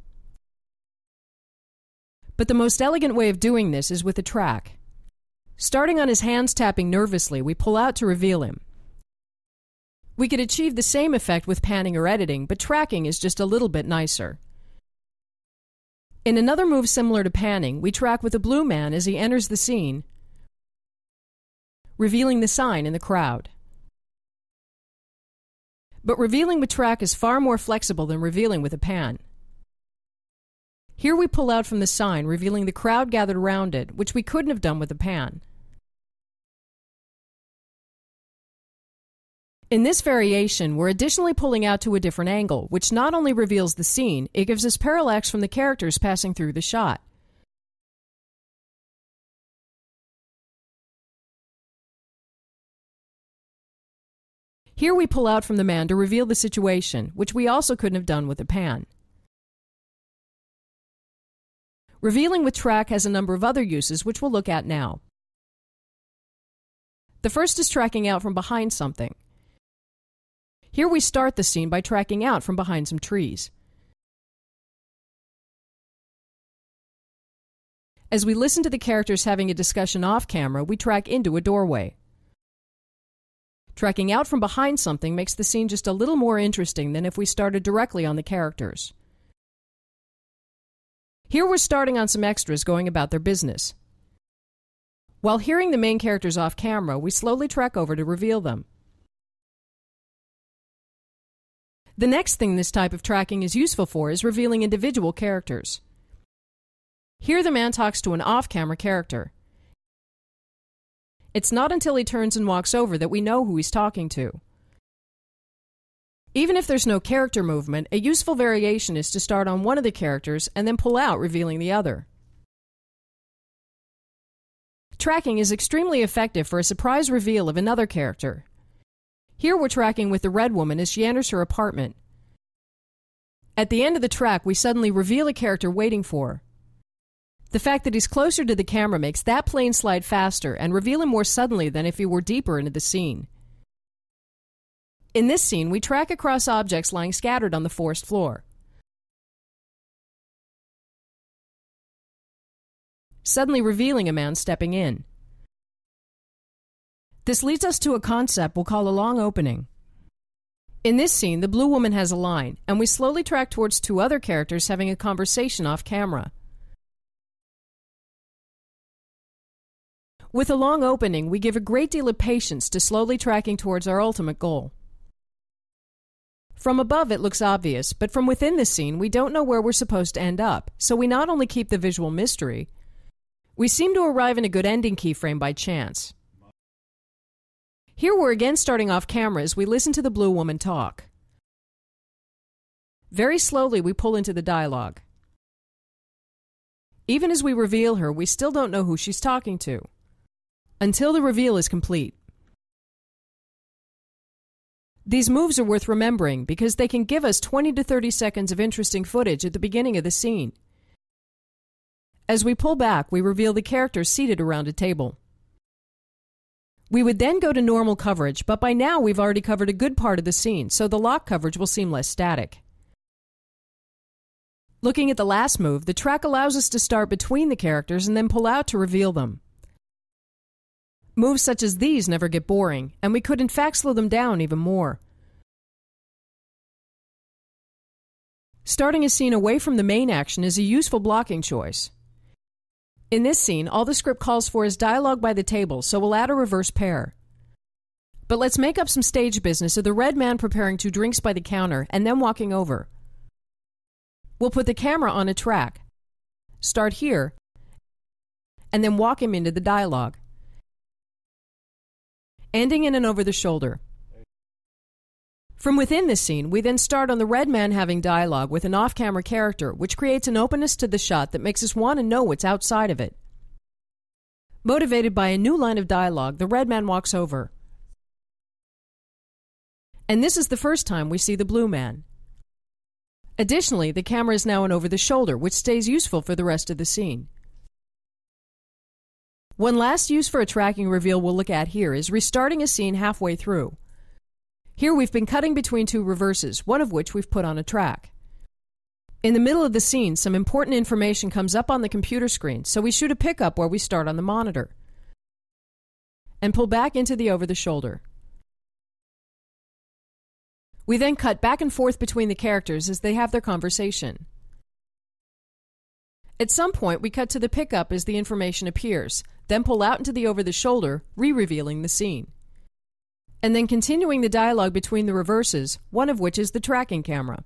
But the most elegant way of doing this is with a track. Starting on his hands tapping nervously, we pull out to reveal him. We could achieve the same effect with panning or editing, but tracking is just a little bit nicer. In another move similar to panning, we track with a blue man as he enters the scene, revealing the sign in the crowd. But revealing with track is far more flexible than revealing with a pan. Here we pull out from the sign, revealing the crowd gathered around it, which we couldn't have done with a pan. In this variation, we're additionally pulling out to a different angle, which not only reveals the scene, it gives us parallax from the characters passing through the shot. Here we pull out from the man to reveal the situation, which we also couldn't have done with a pan. Revealing with track has a number of other uses, which we'll look at now. The first is tracking out from behind something. Here we start the scene by tracking out from behind some trees. As we listen to the characters having a discussion off camera, we track into a doorway. Tracking out from behind something makes the scene just a little more interesting than if we started directly on the characters. Here we're starting on some extras going about their business. While hearing the main characters off camera, we slowly track over to reveal them. The next thing this type of tracking is useful for is revealing individual characters. Here the man talks to an off-camera character. It's not until he turns and walks over that we know who he's talking to. Even if there's no character movement, a useful variation is to start on one of the characters and then pull out, revealing the other. Tracking is extremely effective for a surprise reveal of another character. Here we're tracking with the red woman as she enters her apartment. At the end of the track, we suddenly reveal a character waiting for her. The fact that he's closer to the camera makes that plane slide faster and reveal him more suddenly than if he were deeper into the scene. In this scene, we track across objects lying scattered on the forest floor. Suddenly revealing a man stepping in. This leads us to a concept we'll call a long opening. In this scene, the blue woman has a line, and we slowly track towards two other characters having a conversation off camera. With a long opening, we give a great deal of patience to slowly tracking towards our ultimate goal. From above, it looks obvious, but from within the scene, we don't know where we're supposed to end up, so we not only keep the visual mystery, we seem to arrive in a good ending keyframe by chance. Here we're again starting off camera as we listen to the blue woman talk. Very slowly we pull into the dialogue. Even as we reveal her, we still don't know who she's talking to, until the reveal is complete. These moves are worth remembering because they can give us 20 to 30 seconds of interesting footage at the beginning of the scene. As we pull back, we reveal the characters seated around a table. We would then go to normal coverage, but by now we've already covered a good part of the scene, so the lock coverage will seem less static. Looking at the last move, the track allows us to start between the characters and then pull out to reveal them. Moves such as these never get boring, and we could in fact slow them down even more. Starting a scene away from the main action is a useful blocking choice. In this scene, all the script calls for is dialogue by the table, so we'll add a reverse pair. But let's make up some stage business of the red man preparing 2 drinks by the counter and then walking over. We'll put the camera on a track, start here, and then walk him into the dialogue. ending in an over-the-shoulder. From within this scene, we then start on the red man having dialogue with an off-camera character, which creates an openness to the shot that makes us want to know what's outside of it. Motivated by a new line of dialogue, the red man walks over. And this is the first time we see the blue man. Additionally, the camera is now an over-the-shoulder, which stays useful for the rest of the scene. One last use for a tracking reveal we'll look at here is restarting a scene halfway through. Here we've been cutting between two reverses, one of which we've put on a track. In the middle of the scene, some important information comes up on the computer screen, so we shoot a pickup where we start on the monitor and pull back into the over-the-shoulder. We then cut back and forth between the characters as they have their conversation. At some point, we cut to the pickup as the information appears, then pull out into the over-the-shoulder, re-revealing the scene. And then continuing the dialogue between the reverses, one of which is the tracking camera.